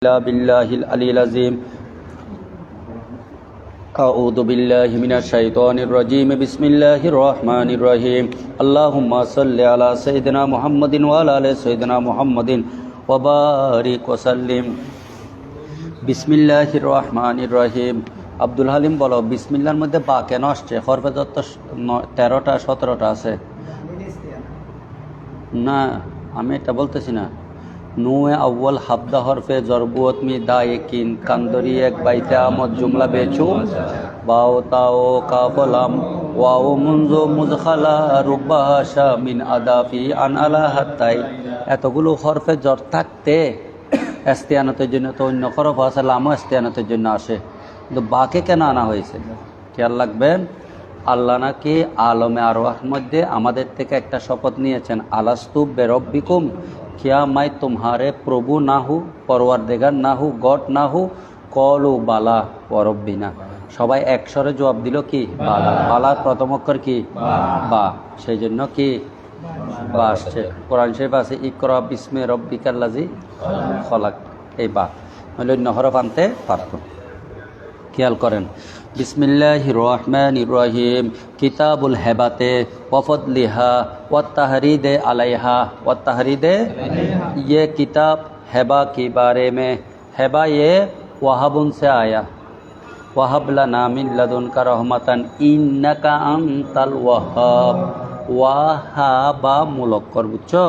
بالله العلي العظيم أعوذ بالله من الشيطان الرجيم بسم الله الرحمن الرحيم اللهم صل على سيدنا محمد وعلى آل سيدنا محمد وبارك وسلم بسم الله الرحمن الرحيم আব্দুল হালিম বলো বিসমিল্লাহর মধ্যে বা কেন আসছে? হরফে যত 13টা 17টা আছে না, আমি এটা বলতেছি না। নুয়ে আউ্ল হাবদা হরফে জরবুত মি দায়কিন কান্দরি এক বাইতে আমদ জুমলা বেচু বাও তাও কাফলাম ওয়াও মুনজু মুজখালা রুবাহাশা মিন আদাফি আন আলা হাত্তাই, এতগুলো হরফে জর থাকতে ইস্তিয়ানতের জন্য তো অন্য হরফ আছে, লামও ইস্তিয়ানতের জন্য আসে, কিন্তু বাকে কেন আনা হয়েছে খেয়াল রাখবেন। আল্লাহ নাকি আলমে আরওয়াহর মধ্যে আমাদের থেকে একটা শপথ নিয়েছেন, আলাস্তু বেরব্বিকুম, क्या मैं तुम्हारे प्रभु ना हूँ, परवरदिगार ना हूँ, गॉड ना हूँ? कलू बाला वरब्बिना, সবাই একসরে জবাব দিল কি বালা। বালার প্রথম অক্ষর কি বা, সেই জন্য কি বা আসছে। কোরআন শরীফ আছে ইকরা বিস্মি রব্বিকাল্লাযী খলাক, এই বা হলো অন্য হরফ আনতে পারত। খেয়াল করেন বিসমিল্লাহির রহমানির রহিম কিতাবুল হেবাতে ওয়াফদলিহা ওয়াত্তাহরিদে আলাইহা ওয়াত্তাহরিদে, ये किताब हेबा के बारे में, हेबा ये वहाबुन से आया, वहब लना मिन लदुनका रहमतन इन्नका अंताल वहाब। ওয়াহাবা মুলক্কর, বুঝছো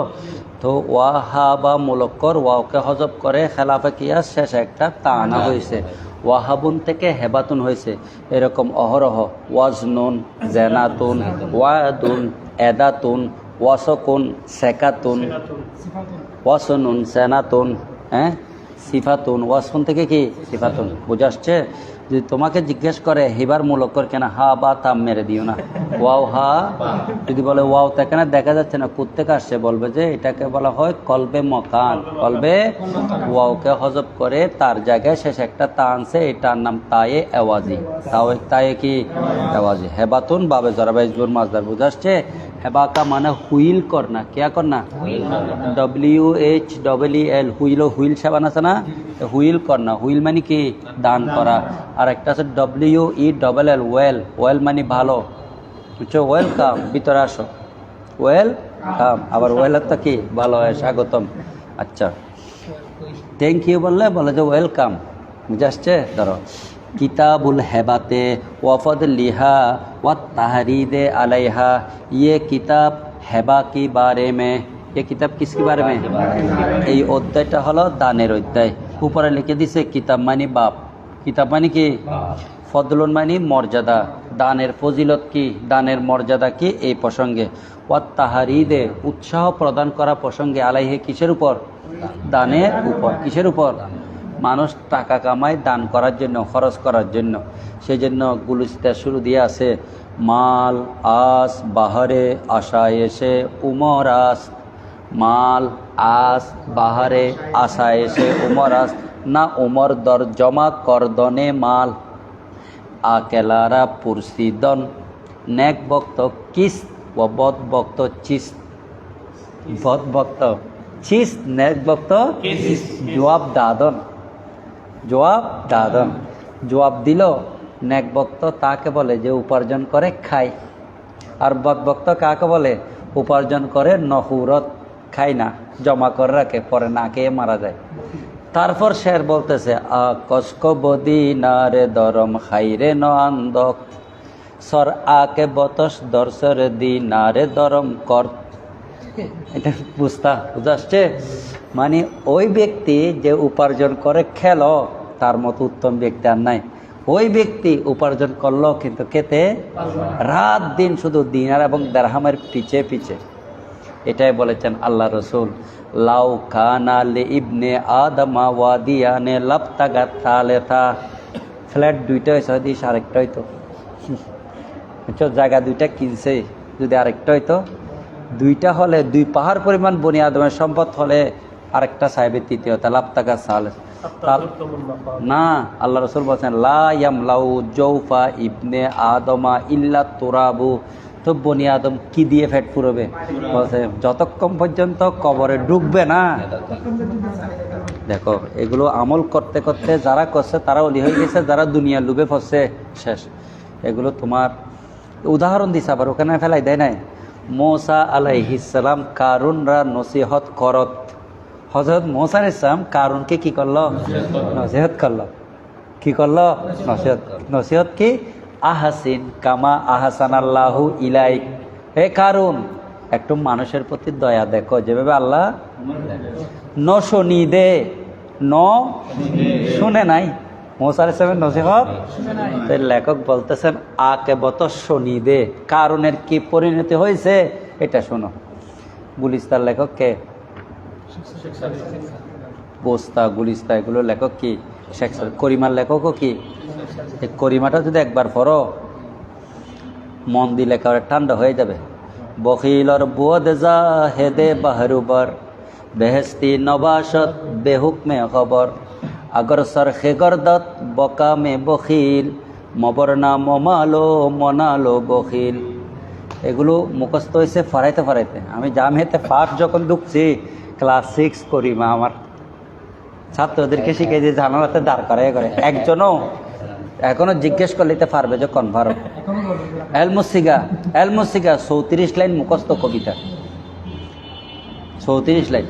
তো? ওয়াহাবা মুলক্কর, ওয়াওকে হজব করে খেলাফে কিয়াস শেষে একটা তানা হয়েছে, ওয়াহাবুন থেকে হেবাতুন হয়েছে। এরকম অহরহ ওয়াজনুন জেনাতুন ওয়াদুন এদাতুন ওয়াসকুন সেকাতুন ওয়াসনুন সেনাতুন সিফাতুন, ওয়াসফুন থেকে কি সিফাতুন, বুঝে আসছে? যদি তোমাকে জিজ্ঞেস করে হিবার মুলক্কর কেন, হা বা তাম মেরে দিও না, ওয়াও হা। যদি বলে ওয়াও তা কেন দেখা যাচ্ছে না, কোত্থেকে আসছে, বলবে যে এটাকে বলা হয় কলবে মকান, কলবে ওয়াওকে হজব করে তার জায়গায় শেষ একটা তা আনছে, এটার নাম তায়ে এওয়াজি। তায়ে কি এওয়াজি। হেবাতুন বাবে জরাবাই জোর মাজদার, বুঝে আসছে? হেবা কা মানে হুইল করনা, কেয়া করনা, WHEEL, হুইল, হুইল সাবান আছে না, হুইল করনা, হুইল মানে কি দান করা। আর একটা আছে WELL, ওয়েল, ওয়েল মানে ভালো, বুঝছো? ওয়েলকাম, ভিতরে আসো, ওয়েলকাম। আবার ওয়েলের তো কি ভালো হয়, স্বাগতম। আচ্ছা, থ্যাংক ইউ বললে বলে যে ওয়েলকাম, বুঝে আসছে? ধরো किताबुल हेबाते वफ़दलिहा वत्तहरीदे अलैहा, ये किताब हेबा के बारे में, ये किताब किसके बारे में? এই অধ্যায়টা হলো দানের অধ্যায়। উপরে লিখে দিছে কিতাব মানে বাপ, কিতাব মানে কি ফদলুন মানে মর্যাদা, দানের ফজিলত কি, দানের মর্যাদা কি, এই প্রসঙ্গে। ওয়াত্তাহরিদে উৎসাহ প্রদান করা প্রসঙ্গে, আলাইহে কিসের উপর? দানের উপর। কিসের উপর? মানুষ টাকা কামায় দান করার জন্য, খরচ করার জন্য। সেই জন্য গুলিস্তার শুরু দিয়ে আছে মাল আস বাহারে আশায় এসে উমর আস, মাল আস বাহারে আশায় এসে উমর আস, না উমর দর জমা করদনে মাল আকেলারা পুরসিদন, নেক বক্ত কিস ও বদ বক্ত চিস, বদ বক্ত চিস, নেক বক্ত জবাব দাদন, জবাব দাদন, জবাব দিল। নেক বক্ত তাকে বলে যে উপার্জন করে খায়, আর বদবক্ত কাকে বলে? উপার্জন করে নহুরত, খায় না, জমা করে রাখে, পরে না খেয়ে মারা যায়। তারপর শের বলতেছে কস্ক বদি না রে দরম খাইরে ন আন্দক সর আকে বতস দর্শর দি না রে দরম কর। এটা বুঝতে আসছে? মানে ওই ব্যক্তি যে উপার্জন করে খেলো, তার মতো উত্তম ব্যক্তি আর নাই। ওই ব্যক্তি উপার্জন করলো কিন্তু খেতে রাত দিন শুধু দিনার এবং দিরহামের পিছে পিছে। এটাই বলেছেন আল্লাহ রসুল, লাউ কানা লি ইবনে আদমা ওয়াদিয়ানে লাবতাগা তালেতা, ফ্ল্যাট দুইটা হয়েছে, হয়তো আরেকটা হইতো, জায়গা দুইটা কিনছে, যদি আরেকটা হইতো, দুইটা হলে দুই পাহাড় পরিমাণ বনি আদমের সম্পদ হলে আরেকটা সাহেবের তৃতীয়, লাবতাগা সালে না। আল্লাহ রসুল বলছেন লা ইয়ামলাউ জৌফা ইবনে আদমা ইল্লা তুরাবু, তো বনি আদম কি দিয়ে ফেট পুরবে? বলছে যতক্ষণ পর্যন্ত কবরে ঢুকবে না, দেখো এগুলো আমল করতে করতে যারা করছে তারা অলি হয়ে গেছে, যারা দুনিয়ার লোভে ফসছে শেষ। এগুলো তোমার উদাহরণ দিছে, আবার ওখানে ফেলাই দেয় নাই। মূসা আলাইহিস সালাম কারুনরা নসিহত করত। হযরত মূসা আলাইহিস সালাম কারুনকে কি করলো? নসিহত করলো। কি করলো? নসিহত কি? আহাসিন কামা আহসানাল্লাহু ইলাইক। হে কারুন, একটু মানুষের প্রতি দয়া দেখো যেভাবে আল্লাহ ন শুনি দে, ন শুনে নাই। মূসা আলাইহিস সালামের নসিহত লেখক বলতেছেন আকেবত শুনি দে, কারণের কি পরিণতি হয়েছে এটা শোনো। গুলিস্তার লেখক কে? বোস্তা, গুলিস্তা, এগুলো লেখক কি? শেখ সাদি। করিমার লেখকও কি? এই করিমাটা যদি একবার পড়ো মন দিলে একেবারে ঠান্ডা হয়ে যাবে। বখিলর বোধ যা হেদে বাহরুবর বেহেস্তি নবাসত বেহুকমে খবর আগর সর খেগরদত বকামে বখিল মবরনা মমালো মনালো বখিল। এগুলো মুখস্থ হয়েছে ফরাইতে ফরাইতে। আমি জামিয়াতে ফার্স্ট যখন ঢুকছি ক্লাস 6 করিমা আমার ছাত্রদেরকে শিখে যে জানালাতে দাঁড় করাই করে, একজনও এখনো জিজ্ঞেস করলে পারবে যে কনভার্ট এলমুসিগা 34 লাইন মুখস্থ কবিতা, 34 লাইন।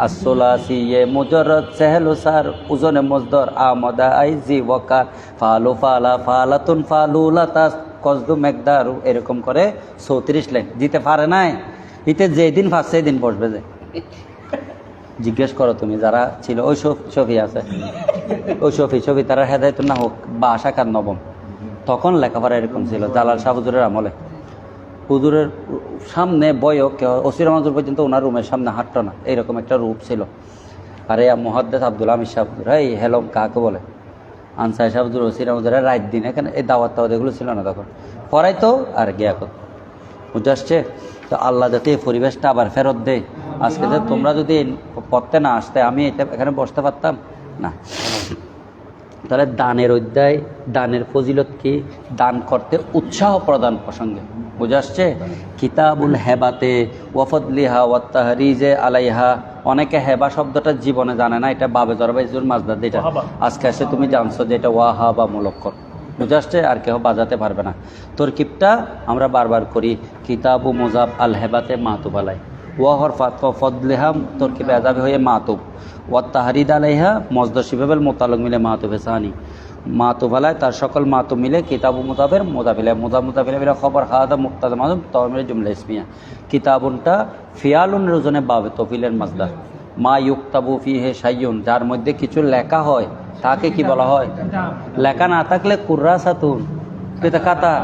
আসলাসি এ মুজরদ সেহলুসার উজনে মজদর আমদা আইজি ওয়াকার ফালু ফালা ফালাতুন ফালুলাতাস কসদু মেকদারু, এরকম করে 34 লাইন। দিতে পারে নাই, ইতে যেদিন ফার্স্ট সেই দিন বসবে যে। জিজ্ঞেস করো তুমি যারা ছিল, ওই শফি আছে, ওই শফি তারা হেদায়েতুন না হোক বা আশাকার নবম, তখন লেখাপড়া এরকম ছিল। জালাল শাহ হুজুরের আমলে হুজুরের সামনে বয়ক ওসির রহমান পর্যন্ত ওনার রুমের সামনে হাঁটতো না, এইরকম একটা রূপ ছিল। আর এই মুহাদ্দিস আব্দুল হামিদ শাহ হুজুর, এই হেলম কাকে বলে, আনসার শাহ হুজুর, ওসির রহমান রাত দিন এখানে এই দাওয়াত এগুলো ছিল না তখন, পড়াইতো আর গিয়া করতো। বুঝে আসছে? তো আল্লাহ যাতে এই পরিবেশটা আবার ফেরত দেয়। আজকে যে তোমরা যদি পড়তে না আসতে আমি এটা এখানে বসতে পারতাম না। তাহলে দানের অধ্যায়, দানের ফজিলত কি? দান করতে উৎসাহ প্রদান প্রসঙ্গে বুঝে আসছে। কিতাবুল হেবাতে ওয়াফদলিহা ওয়াত্তাহরিজে আলাইহা। অনেকে হেবা শব্দটা জীবনে জানে না, এটা বাবে জরবাইজুর মাজদাদ, এটা আজকে এসে তুমি জানছো যে এটা ওয়াহাবা মুলক্কর। বুঝে আসছে? আর কেউ বাজাতে পারবে না। তরকিবটা আমরা বারবার করি, কিতাবু মুজাব আল হেবাতে মাতুব আলাই, ওয়াহর ফদলেহাম তরকিবে আজাবি হয়ে মাতুব, ওয়াত তাহরিদ আলাইহা মজদর শিবাবেল মোতালক মিলে মাতুবে সানি, মাতুব আলাই তার সকল মাতুব মিলে কিতাবু মুজাবের মোজাবিলা মুজাবিলা বিলা খবর হাদা মুক্তাদা মাতুব তমিলে জুমলা ইসমিয়া। কিতাবুনটা ফিয়ালুন রোজনে বাবে তফিলের মাজদার। মা ইউক্তাবু ফিহে শাইয়ুন, যার মধ্যে কিছু লেখা হয় তাকে কি বলা হয়? লেখা না থাকলে কুররাসাতুন, খাতা।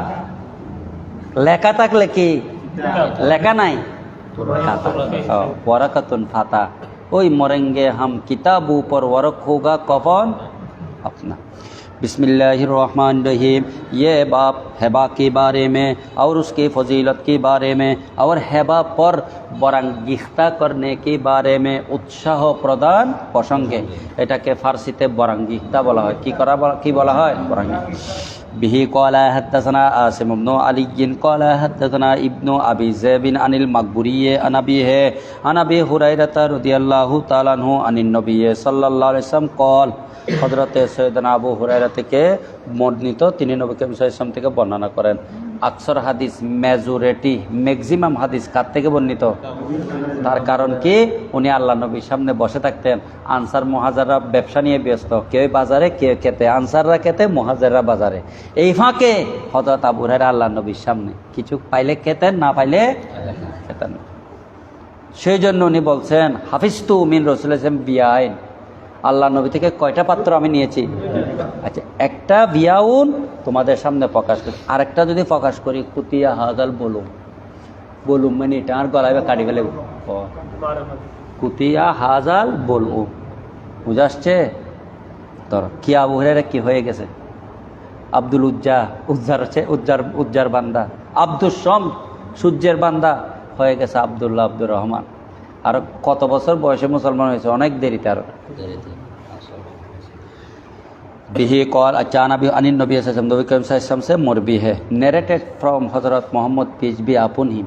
লেখা থাকলে কি? লেখা নাই, ওয়ারাকাতুন ফাতা। ওই মরেঙ্গে হাম কিতাবু পর ওয়ারক হোগা কফন अपना। बिस्मिल्लाहिर्रहमानिर्रहीम। ये बाप हेबा के बारे में और उसकी फजीलत के बारे में और हेबा पर बरांगिख्ता करने के बारे में उत्साह प्रदान प्रसंगे। এটাকে ফার্সিতে বরাঙ্গিখতা বলা হয়। কি বলা হয়? বরাঙ্গি। বিহি ক্বালা হাদাসানা আসিম ইবনে আলী ক্বালা হাদাসানা ইবনু আবি যাবিন আনিল মাকবুরিয়ে আনাবিহে আনাবি হুরায়রা রাদিয়াল্লাহু তাআলা আনহু আনিন নবী সাল্লাল্লাহু আলাইহি ওয়াসাল্লাম কল। হযরতে সৈয়দনা আবু হুরায়রা থেকে বর্ণিত, তিনি নবী করিম সাল্লাল্লাহু আলাইহি ওয়াসাল্লাম থেকে বর্ণনা করেন। আকসর হাদিস, মেজরিটি, ম্যাক্সিমাম হাদিস কার থেকে বর্ণিত? তার কারণ কি? উনি আল্লাহ নবীর সামনে বসে থাকতেন। আনসার মুহাজিররা ব্যবসা নিয়ে ব্যস্ত, কেউ বাজারে কেউ খেতে, আনসাররা খেতে, মুহাজিররা বাজারে। এই ফাঁকে হযরত আবু হুরায়রা আল্লাহ নবীর সামনে কিছু পাইলে খেতেন, না পাইলে খেতেন। সেই জন্য উনি বলছেন হাফিজতু মিন রাসূলিল্লাহ বিয়াইন, আল্লাহ নবী থেকে কয়টা পাত্র আমি নিয়েছি? আচ্ছা, একটা বিয়াউন তোমাদের সামনে প্রকাশ করি, আরেকটা যদি প্রকাশ করি কুতিয়া হাজাল বলুম মানে এটা আর গলায় কাটি ফেলে, কুতিয়া হাজাল বলুম। বুঝে আসছে? ধর কি আবু হুরায়রা কি হয়ে গেছে? আব্দুল উজ্জার হচ্ছে উজ্জার বান্দা, আব্দুল শম সূর্যের বান্দা হয়ে গেছে আব্দুল্লাহ আব্দুর রহমান। আর কত বছর বয়সে মুসলমান হয়েছে? অনেক দেরিতে। আর বিহি কল আচানবি আনিন নবী সাল্লাল্লাহু আলাইহি ওয়াসাল্লাম, নবী করিম সাল্লাল্লাহু আলাইহি ওয়াসাল্লাম সে মরবি হে, narrated from Hazrat Mohammad peace be আপন হিম।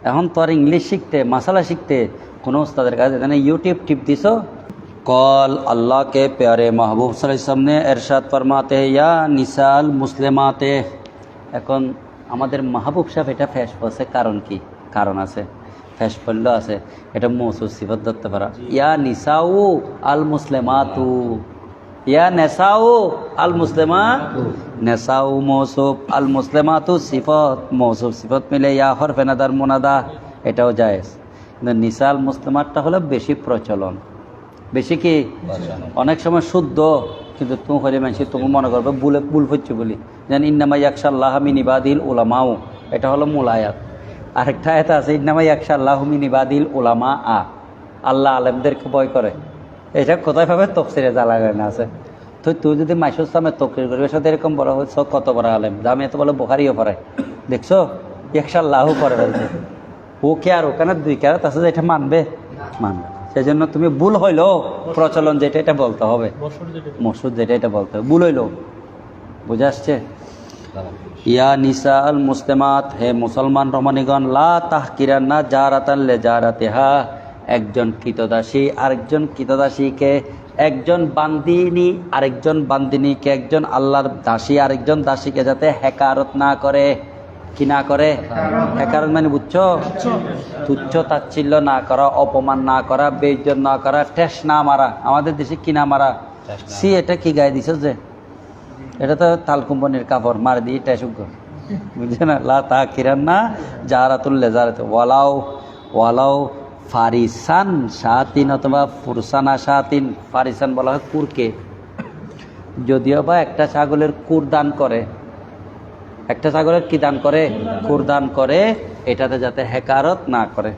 এখন তো আর ইংলিশ শিখতে, মাসালা শিখতে কোনো উস্তাদের কাছে ইউটিউব টিপ দিছো, कौल अल्लाह के प्यारे महबूब सल्लल्लाहु अलैहि वसल्लम ने इरशाद फरमाते हैं या निसाल मुस्लिमाते। এখন আমাদের মাহবুব সাহেব এটা ফেস করছে কারণ কি? কারণ আছে, ফেস পড়লো আছে, এটা মৌসুফ সিফত ধরতে পারা। ইয়া নিসাউ আল মুসলিমাতু, ইয়া নেসাউ আল মুসলিমাত, নেসাউ মৌসুফ আল মুসলিমাতু সিফত, মৌসুফ সিফত মিলে ইয়া হরফে নাদার মুনাদা, এটাও জায়েজ। কিন্তু নিসাল মুসলিমাতটা হলো বেশি প্রচলন, বেশি কি অনেক সময় শুদ্ধ, কিন্তু তুমি হলে মানুষ তুমি মনে করবে ভুল হচ্ছে বলি। যেন ইন্নামা ইয়াকশাল্লাহ মিন ইবাদিল উলামাউ, এটা হলো মূল আয়াত। আরেকটা আয়াত আছে ইন্নামা ইয়াকশাল্লাহু মিন ইবাদিল উলামা আ, আল্লাহ আলেমদেরকে ভয় করে। এটা কোথায় ভাবে তফসিরে জালালাইনে আছে। তো তুই যদি মাইসুর সামনে তকরির করবে সাথে এরকম বড় হয়েছ কত বড় আলেম, আমি এত বলো বুখারিও পড়ায়, দেখছো ইয়াকশাল্লাহু করে ফেলছে। ও কে আর ওখানে দুই ক্যারাত আছে যে এটা মানবে, মানবে। সেই জন্য তুমি ভুল হইলো প্রচলন যেটা এটা বলতে হবে, মসুদ যেটা এটা বলতে হবে, ভুল হইলো। বুঝে আসছে? ইয়া নিসা আল মুসলিমাত, হে মুসলমান রমণীগণ, লা তাহকিরান্না জারাতান লে জারাতিহা, একজন কৃতদাসী আরেকজন কৃতদাসীকে, একজন বান্দিনী আরেকজন বান্দিনীকে, একজন আল্লাহর দাসী আরেকজন দাসীকে যাতে হেকারত না করে। কি না করে? হেকারত মানে বুঝছো? তুচ্ছ তাচ্ছিল্য না করা, অপমান না করা, বেইজ্জত না করা, ঠেস না মারা। আমাদের দেশে কি না মারা? সি এটা কি গায়ে দিছ যে? এটা তো তাল কোম্পানির কাপড়, মার দিয়ে টেসুক, বুঝছে না? লা তা কিরান না জারাতুল্লে জারাত ওয়ালাও ওয়ালাও ফারিসান শাতিন অথবা ফুরসানা শাতিন। ফারিসান বলা হয় কুরকে, যদিও বা একটা ছাগলের কুর দান করে, একটা ছাগলের কি দান করে? কুর দান করে, এটাতে যাতে হেকারত না করে।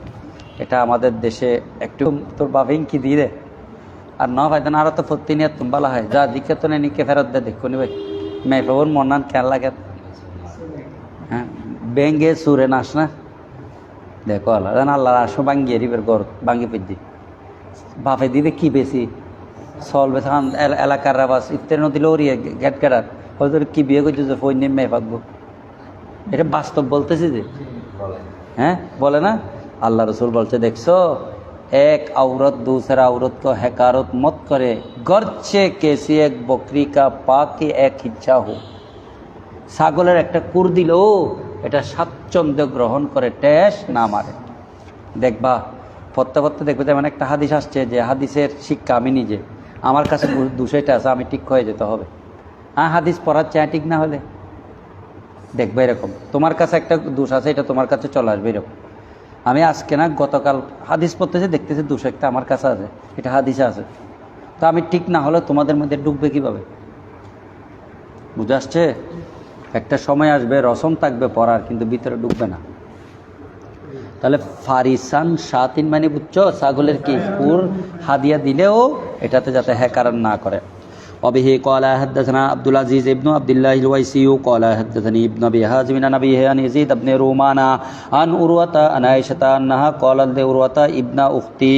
এটা আমাদের দেশে একটু তোর বাবিং কি দিয়ে আর ন ভাই আরো তো প্রতি নিয়ে তুমি বলা হয় যা দিকে তো নিকে ফেরত দে, দেখো নি ভাই মেয়ে মনান খেয়াল লাগে। হ্যাঁ বেঙ্গে সুরে নাস না দেখো আল্লাহ জান, আল্লাহ আসো বাঙ্গিয়ে দিবের গর বাঙ্গি পেদি বাপে দিবে কি বেশি চলবে তখন এলাকার রাবাস ইত্যাদি নদী লড়িয়ে গেট গেটার হয়তো কি বিয়ে করছে যে ফোন নিয়ে মেয়ে পাকবো। এটা বাস্তব বলতেছি যে, হ্যাঁ বলে না? আল্লাহ রসুল বলছে দেখছো এক औरत दूसरा औरत को हकारत मत करे, गरचे कैसी एक बकरी का पाके एक इच्छा हो। ছাগলের একটা কুর দিল এটা স্বাচ্ছন্দ্য গ্রহণ করে, টেস না মারে। দেখবা পড়তে পড়তে দেখবে যেমন একটা হাদিস আসছে যে হাদিসের শিক্ষা আমি নিজে, আমার কাছে দুশোটা আছে, আমি ঠিক হয়ে যেতে হবে। হ্যাঁ হাদিস পড়ার চায় ঠিক না হলে দেখবে এরকম তোমার কাছে একটা দোষ আছে, এটা তোমার কাছে চলে আসবে এরকম। আমি আজকে না গতকাল হাদিস পড়তেছি, দেখতেছি দোষ একটা আমার কাছে আছে, এটা হাদিসে আছে, তো আমি ঠিক না হলে তোমাদের মধ্যে ঢুকবে কিভাবে? বুঝে আসছে? একটা সময় আসবে রসম থাকবে পড়ার, কিন্তু ভিতরে ঢুকবে না। তাহলে ফারিসান শাতিন মানে বুঝছো ছাগলের কি কুর হাদিয়া দিলেও এটাতে যাতে হেকারণ না করে। وبه قال حدثنا عبد العزيز ابن عبد الله الويسي قال حدثني ابن ابي حازم عن ابيه عن يزيد بن رومان عن عروة عن عائشة انها قالت لعروة ابن اختي,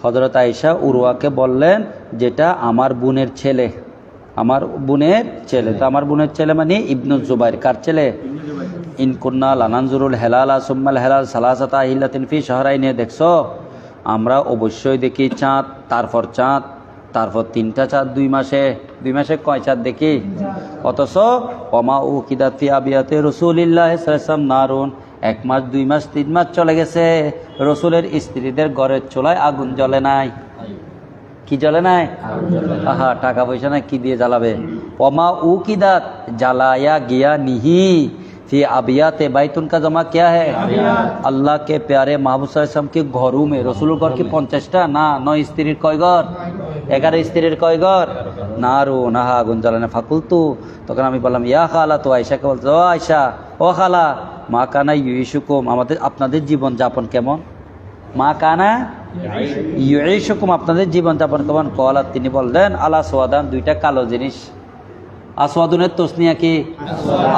হযরত আয়েশা উরওয়াকে বললেন যেটা আমার বোনের ছেলে, আমার বোনের ছেলে। তো আমার বোনের ছেলে মানে ইবনু জুবাইর, কার ছেলে? ইন কুন্না লানানজুরুল হেলালা সুম্মাল হেলাল সালাসাতা আহিল্লাতিন ফি শাহরাইনে, দেখছো আমরা অবশ্যই দেখি চাঁদ, তারপর চাঁদ, তারপর 3টা চাঁদ 2 মাসে, 2 মাসে কয় চাঁদ দেখি? অথচ ওমা উকিদাত ফি আবিয়াতে রাসূলিল্লাহ সাল্লাল্লাহু আলাইহি ওয়াসাল্লাম নারুন, 1 মাস 2 মাস 3 মাস চলে গেছে, রসুলের স্ত্রীদের ঘরের চুলায় আগুন জ্বলে নাই। কি জ্বলে নাই? আহা টাকা পয়সা নাই, কি দিয়ে জ্বালাবে? ওমা উকিদাত জ্বালায়া গিয়া নিহি ফি আবিয়াতে বাইতুন का जमा क्या है? अल्लाह के प्यारे महबूब सल्लल्लाहु अलैहि वसल्लम के घरों में, रसूलुल घर की 50টা না 9 স্ত্রীর কয় ঘর? 11 স্ত্রীর কয় ঘর? নারু নাহা আগুন জ্বালানো। ফাকুলতু, তখন আমি বললাম ইয়া খালা, তো আয়েশাকে বলছে ও আয়েশা, ও খালা, মা কানা ইউইশুকুম, আমাদের আপনাদের জীবন যাপন কেমন? মা কানা ইউইশুকুম, আপনাদের জীবন যাপন কেমন? কলা, তিনি বললেন আলা সোয়াদান, 2টা কালো জিনিস। আসওয়াদুনের তসনিয়া কি?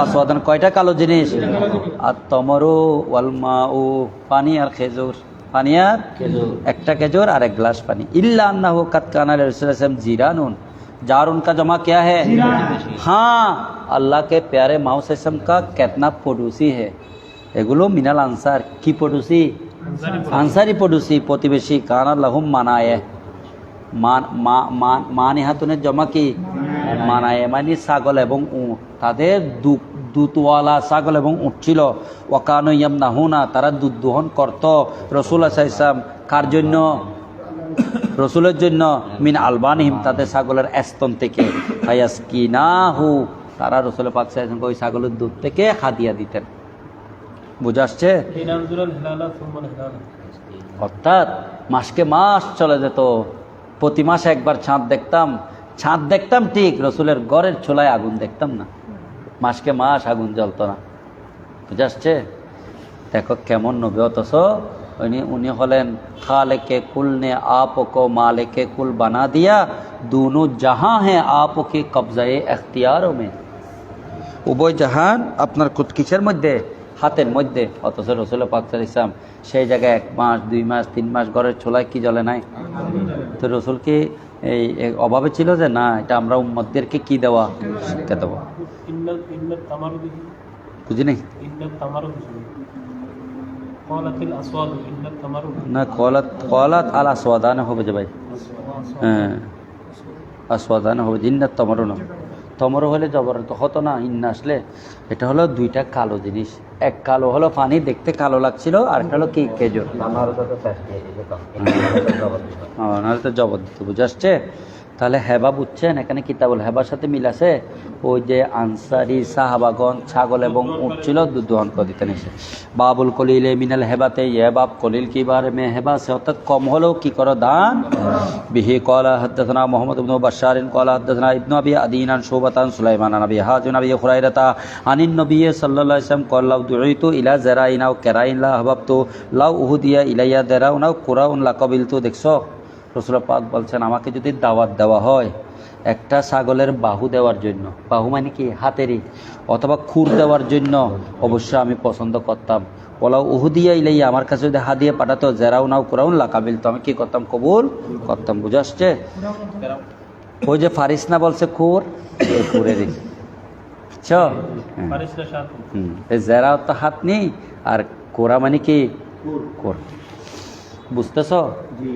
আসওয়াদান কয়টা কালো জিনিস? আর তমরু ওয়াল মাউ, পানি আর খেজুর, পানি আর একটা খেজুর আর 1 গ্লাস পানি। ইল্লা আন্নাহু কাদ কানা লিরাসূলিল্লাহ জিরানুন, जारुन का जमा क्या है? हाँ, अल्लाह के प्यारे माउसम का कितना पड़ोसी है, এগুলো মিনাল আনসার। কি পড়ুসি? আনসারি পড়ুসি, প্রতিবেশী। কানা লাহুম মানায়ে, মানিহাতুনের জমা কি মানায়েমানি, ছাগল এবং উট। তাদের দুধওয়ালা ছাগল এবং উট ছিল। ওয়াকানু ইয়ামনাহুনা, তারা দুধ দোহন করত। রাসূল সাল্লাল্লাহু আলাইহি ওয়াসাল্লাম কার জন্য? রসুলের জন্য। মিন আলবানিহিম, তাদের ছাগলের স্তন থেকে। ফায়াসকিনাহু, তারা রসুল পাক সাল্লাল্লাহু আলাইহি ওয়াসাল্লামকে ওই ছাগলের দুধ থেকে হাদিয়া দিতেন। বুঝা আসছে? অর্থাৎ মাসকে মাস চলে যেত, প্রতি মাসে একবার চাঁদ দেখতাম ঠিক, রসুলের ঘরের চুলায় আগুন দেখতাম না। মাসকে মাস আগুন জ্বলতো না। বুঝা আসছে? দেখো কেমন নবী, অথচ উনি হলেন খালেকে কুল ने आपको मालिके कुल बना दिया, दोनों जहां हैं आपके कब्जाए इख्तियारों में। উভয় জাহান আপনার কিসের মধ্যে? হাতের মধ্যে। অথচ রাসূল পাক সাল্লাল্লাহু আলাইহি ওয়াসাল্লাম সেই জায়গায় 1 মাস 2 মাস 3 মাস ঘরের চুলায় কি জ্বলে নাই? তো রসুল কি এই অভাবে ছিল যে না এটা আমরা উম্মতদেরকে কি দেওয়া, শিক্ষা দেওয়া? বুঝি নাই না, কলাত আল আসওয়াদানে হবে যে ভাই, হ্যাঁ আসওয়াদানে হবে। ইন্নাত তামারু না, তমর হলে জবর তো হতো না। ইন্না আসলে এটা হলো দুইটা কালো জিনিস। এক কালো হলো পানি, দেখতে কালো লাগছিল, আর একটা হলো কি খেজুর। নাহলে তো জবর দিত। বুঝে আসছে? তাহলে হেবা বুঝছেন, এখানে কিতাবুল হেবার সাথে মিল আছে। ওই যে আনসারি সাহাবাগণ ছাগল এবং উট ছিল, দুধ দোহন করে দিতেন এসে। বাবুল কলিল মিনাল হেবাতে, ইয়ে বাব কলিল কি বার মে হেবা সে, অর্থাৎ কম হলেও কি করো দান। বিহি কলা হাদ্দাসনা মুহাম্মদ ইবনে বাশশারিন কলা হাদ্দাসনা ইবনু আবি আদিনান শুবাতান সুলাইমান নবী হাজুন নবী খুরাইরাতা আনিন নবী সাল্লাল্লাহু আলাইহি ওয়াসাল্লাম কল্লাউ দুইতু ইলা জারাইনা ও কেরাইন লা হাবাবতু লাউ উহুদিয়া ইলাইয়া দারাউনা কুরাউন লা কাবিলতু। দেখছো রাসূল পাক বলছেন আমাকে যদি দাওয়াত দেওয়া হয় একটা ছাগলের বাহু দেওয়ার জন্য, বাহু মানে কি হাতেরই, অথবা খুর দেওয়ার জন্য, অবশ্যই আমি পছন্দ করতাম। ওলাও উহুদিয়া ইলাইয়া, আমার কাছে যদি হাদিয়া পাঠাতো জেরাও নাও কুরাউন লা কাবিল, তো আমি কি করতাম? কবুল করতাম। বুঝে আসছে? ওই যে ফারিস না বলছে খুর, এই খুরেরই বুঝছো? জেরাও তো হাত নেই, আর কোরা মানে কি কোর। বুঝতেছ?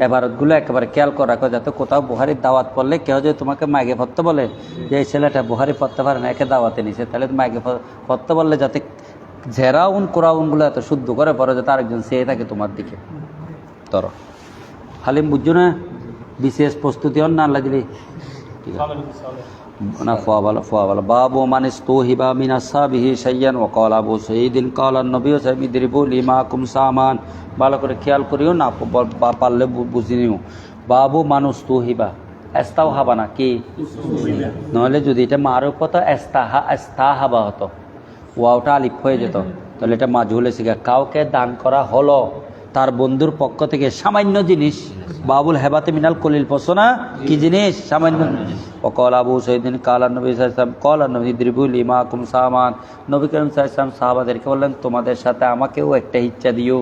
এবারতগুলো একেবারে খেয়াল করে রাখো, যাতে কোথাও বুহারির দাওয়াত পড়লে কেউ যদি তোমাকে মাইগে পড়তে বলে যে এই ছেলেটা বুহারি পড়তে পারে না, একে দাওয়াতে নিছে, তাহলে মাইগে পড়তে বললে যাতে জেরাউন কোরাউনগুলো এত শুদ্ধ করে পড়ে, যাতে আরেকজন চেয়ে থাকে তোমার দিকে। তর হালিম বুঝছো না? বিশেষ প্রস্তুতি হন না আল্লাহ দিলি না। ফোয়া ভালো। বাবু মানিস তো হিবা মিন আসহাবিহি শাইয়ান ওয়া ক্বালা আবু সাঈদিন ক্বালা নবী সাহেব ইদরিবু লিমাকুম সামান। ভালো করে খেয়াল করিও না, পারলে বুঝি নিও। বাবু মানুষ তো হিবা, এস্তাও হাবা না কি, নহলে যদি এটা মারুফ হতো এস্তাহাবা হতো, ওয়াওটা আলিফ হয়ে যেত, তাহলে এটা মাজহুলে শিখা। কাউকে দান করা হলো তার বন্ধুর পক্ষ থেকে সামান্য জিনিস। বাবুল হেবাতে মিনাল কলিল পছনা কি জিনিস? সামান্য। ওয়াকাল আবু সাঈদিন কালা নবী সাল্লাল্লাহু আলাইহি ওয়াসাল্লাম কালা নবী ইদরিবু লিমাকুম সামান। নবী করিম সাল্লাল্লাহু আলাইহি ওয়াসাল্লাম সাহাবাদেরকে বললেন তোমাদের সাথে আমাকেও একটা হিচ্ছা দিও।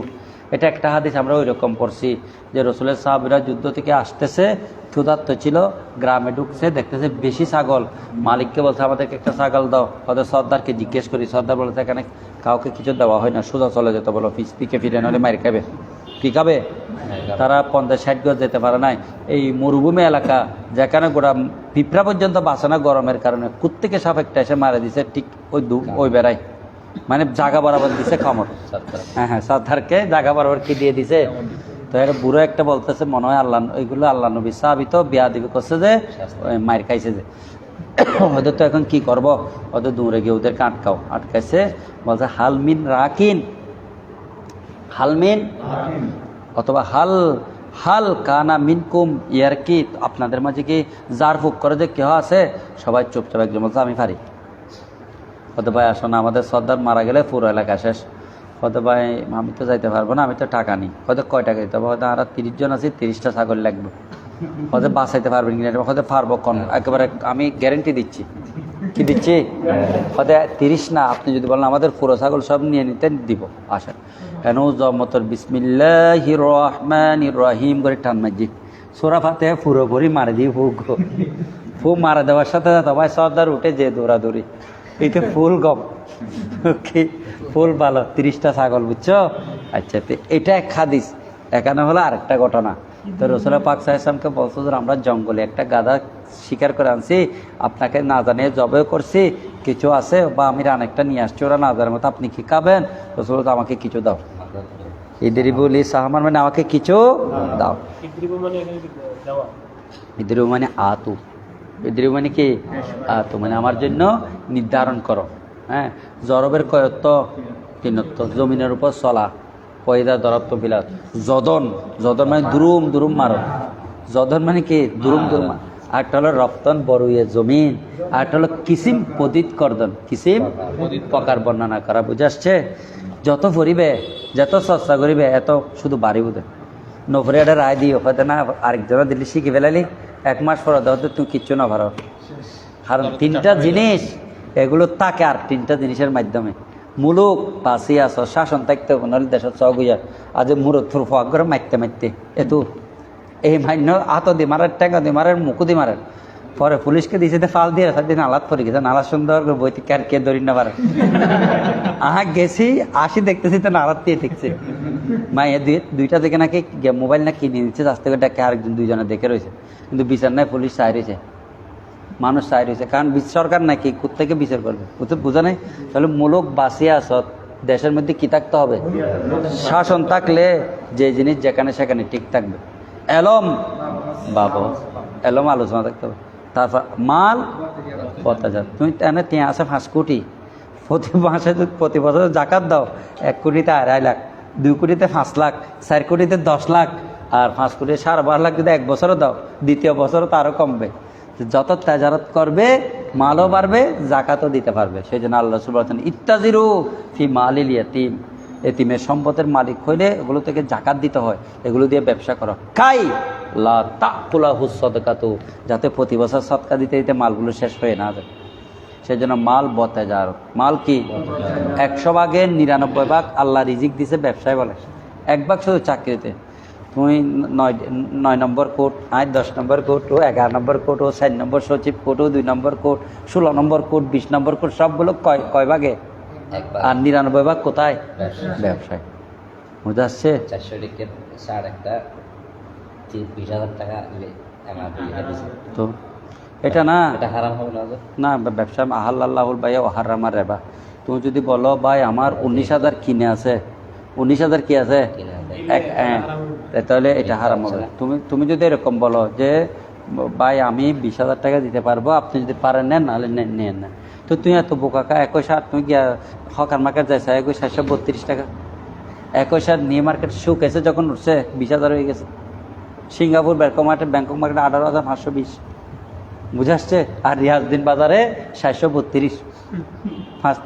এটা একটা হাদিস আমরা ওই রকম পড়ছি যে রসুলের সাহাবীরা যুদ্ধ থেকে আসতেছে, ক্ষুধার্ত ছিল, গ্রামে ঢুকছে, দেখতেছে বেশি ছাগল। মালিককে বলছে আমাদেরকে একটা ছাগল দাও। হয়তো সর্দারকে জিজ্ঞেস করি, সর্দার বলছে এখানে কাউকে কিছু দেওয়া হয় না, সোজা চলে যেত, বলো পিকে ফিরে নলে মার খাবে। কি খাবে? তারা 50-60 গজ যেতে পারে নাই। এই মরুভূমি এলাকা যেখানে গোটা পিঁপড়া পর্যন্ত বাঁচে না গরমের কারণে, কুত্তিকে সাপ একটা এসে মারা দিছে, ঠিক ওই বেড়াই, মানে জাগা বরাবর দিছে খামর। হ্যাঁ, সর্দারকে জাগা বরাবর কি দিয়ে দিছে। তো এটা বুড়ো একটা বলতেছে মনে হয় আল্লাহ, ওইগুলো আল্লাহ নবী সাহাবী তো বিয়া দিবি করছে যে মার খাইছে যে, ওদের তো এখন কি করবো, ওদের দূরে গিয়ে ওদেরকে আটকাইছে। বলছে হালমিন রাকিন, হালমিন অথবা হাল কানা মিনকুম ইয়ার কি, আপনাদের মাঝে কি জার ফুক করে যে কেউ আছে? সবাই চুপচাপ। একজন বলছে আমি পারি। হতে ভাই আসো না, আমাদের সর্দার মারা গেলে পুরো এলাকা শেষ। হতে ভাই আমি তো যাইতে পারবো না, আমি তো টাকা নিই। হয়তো কয় টাকা দিতে হবে? হয়তো আমরা 30 জন আছি, 30টা ছাগল লাগবে। হয়তো বাঁচাইতে পারবেন কিনা, হয়তো পারবো কোন, একেবারে আমি গ্যারেন্টি দিচ্ছি। কি দিচ্ছি? হয়তো 30 না, আপনি যদি বলেন আমাদের পুরো ছাগল সব নিয়ে নিতে দিব, আসেন। কেন জমতর বিসমিল্লাহির রহমানির রহিম করে টান মাজি সূরা ফাতিহা পুরোপুরি মারে দিয়ে ফু মারা দেওয়ার সাথে সাথে ভাই সর্দার উঠে যে দৌড়াদৌড়ি। এইটা ফুল গম কি ফুল ভালো, 30টা ছাগল, বুঝছো? আচ্ছা, এটা এক হাদিস। এখানে হলো আরেকটা ঘটনা। তো রসুল পাক সাল্লাল্লাহু আলাইহি ওয়াসাল্লামকে বলতো যে আমরা জঙ্গলে একটা গাধা শিকার করে আনছি, আপনাকে না জানিয়ে জবে করছি, কিছু আছে বা আমি রানেকটা নিয়ে আসছি, ওরা না জানার মতো আপনি কি খাবেন? রসুল তো আমাকে কিছু দাও। ইদরিবুলি সাহামান মানে আমাকে কিছু দাও। ইদরিবু মানে আতু, ইদরিবু মানে কি আতু মানে আমার জন্য নির্ধারণ করো। হ্যাঁ, জরবের কয়ত্ব তিনত্ব, জমিনের উপর চলা, পয়দা দরত্ব বিলাত। জদন, জদন মানে দুরুম দুরুম মারো, জদন মানে কি দুরুম দুরুম। আরেকটা হলো রপ্তন বড়ুয়ে জমিন, আরেকটা হলো কিসিম পদিত করদন, কিসিম প্রকার বর্ণনা করা। বুঝে আসছে? যত পড়িবে যত চর্চা করিবে এত শুধু বাড়ি বুঝে। নফরে একটা রায় দিও হয়তো না, আরেকজনের দিল্লি শিখে ফেলালি, 1 মাস পরে হয়তো তুমি কিচ্ছু না পারো। কারণ 3টা জিনিস এগুলো তাকে, আর 3টা জিনিসের মাধ্যমে মুলুক বাঁচি আস, শাসন থাকতে নহলে দেশের চক হইয়া আজ মুরত থুর ফোয়াক করে মারতে মারতে এতু এই মান্য আত দি মারার, টেঙ্গা দি মারার, মুকু দি মারার। পরে পুলিশকে দিয়েছে ফাল দিয়ে দিন নালাত পরে গেছে, নালা সুন্দর করে বইতে আর কে ধরি না পারে। গেছি আসি দেখতেছি তো নালাত দিয়ে দেখছে মাইয়া দুইটা দেখে নাকি মোবাইল না কিনে নিচ্ছে, রাস্তা করে ডাকে আরেকজন, 2জনে দেখে রয়েছে, কিন্তু বিচার নাই, পুলিশ চাই রয়েছে, মানুষ চাই রয়েছে। কারণ সরকার নাকি কোথেকে বিচার করবে, কোথাও বোঝা নেই। তাহলে মূলক বাঁচিয়ে আসত, দেশের মধ্যে কি থাকতে হবে? শাসন থাকলে যে জিনিস যেখানে সেখানে ঠিক থাকবে। এলম বাবা, এলম আলোচনা থাকতে হবে। তারপর মাল পতাজাত, তুমি ત્યાં আছে 5 কোটি, প্রতি মাসে প্রতি বছর জাকাত দাও, 1 কোটিতে 2.5 লাখ, 2 কোটিতে 5 লাখ, 4 কোটিতে 10 লাখ, আর 5 কোটি 12.5 লাখ যদি 1 বছরও দাও, দ্বিতীয় বছরও তো আরও কমবে। যত তেজারত করবে মালও বাড়বে, জাকাতও দিতে পারবে। সেই জন্য আল্লাহ রাসূল বলেছেন ইত্তাজিরু ফি মালিল ইয়াতীম, এতিমের সম্পদের মালিক হইলে এগুলো থেকে জাকাত দিতে হয়, এগুলো দিয়ে ব্যবসা করো। কাই লা তাকুলাহু সাদাকাতু, যাতে প্রতি বছর সদকা দিতে দিতে মালগুলো শেষ হয়ে না যায়। সেই জন্য মাল বতেজার, মাল কি 100 ভাগের 99 ভাগ আল্লাহ রিজিক দিছে ব্যবসায় বলে, 1 ভাগ শুধু চাকরিতে। তুমি 9 নম্বর কোট, 10 নম্বর কোট, 11 নম্বর কোট, 4 নম্বর সচিব কোট, 2 নম্বর কোট, 16 নম্বর কোট, 20 নম্বর কোট, সবগুলো কয় ভাগে? আর 99 ভাগ কোথায়? ব্যবসায়। বুঝা আসছে? 400 টিকেট সার একটা 20,000 টাকা তো এটা না, এটা হারাম হবে না ব্যবসা আহাল্লাহুল বাইয়া ওয়া হারামার রিবা। তুমি যদি বলো ভাই আমার 19,000 কিনে আছে, 19,000 কি আছে, তাহলে এটা হারাম হবে। তুমি যদি এরকম বলো যে ভাই আমি 20,000 টাকা দিতে পারবো, আপনি যদি পারেন নেন, নাহলে নেন না, তো তুই এত বোকাকা। 21,000 তুমি গিয়া হকার মার্কেট যাইছে, 21,732 টাকা। 21,000 নিয়ে মার্কেট শুকেছে যখন উঠছে 20,000 হয়ে গেছে। সিঙ্গাপুর ব্যাংকক মার্কেট 18,520, বুঝে আসছে? আর রিয়াজদিন বাজারে 732,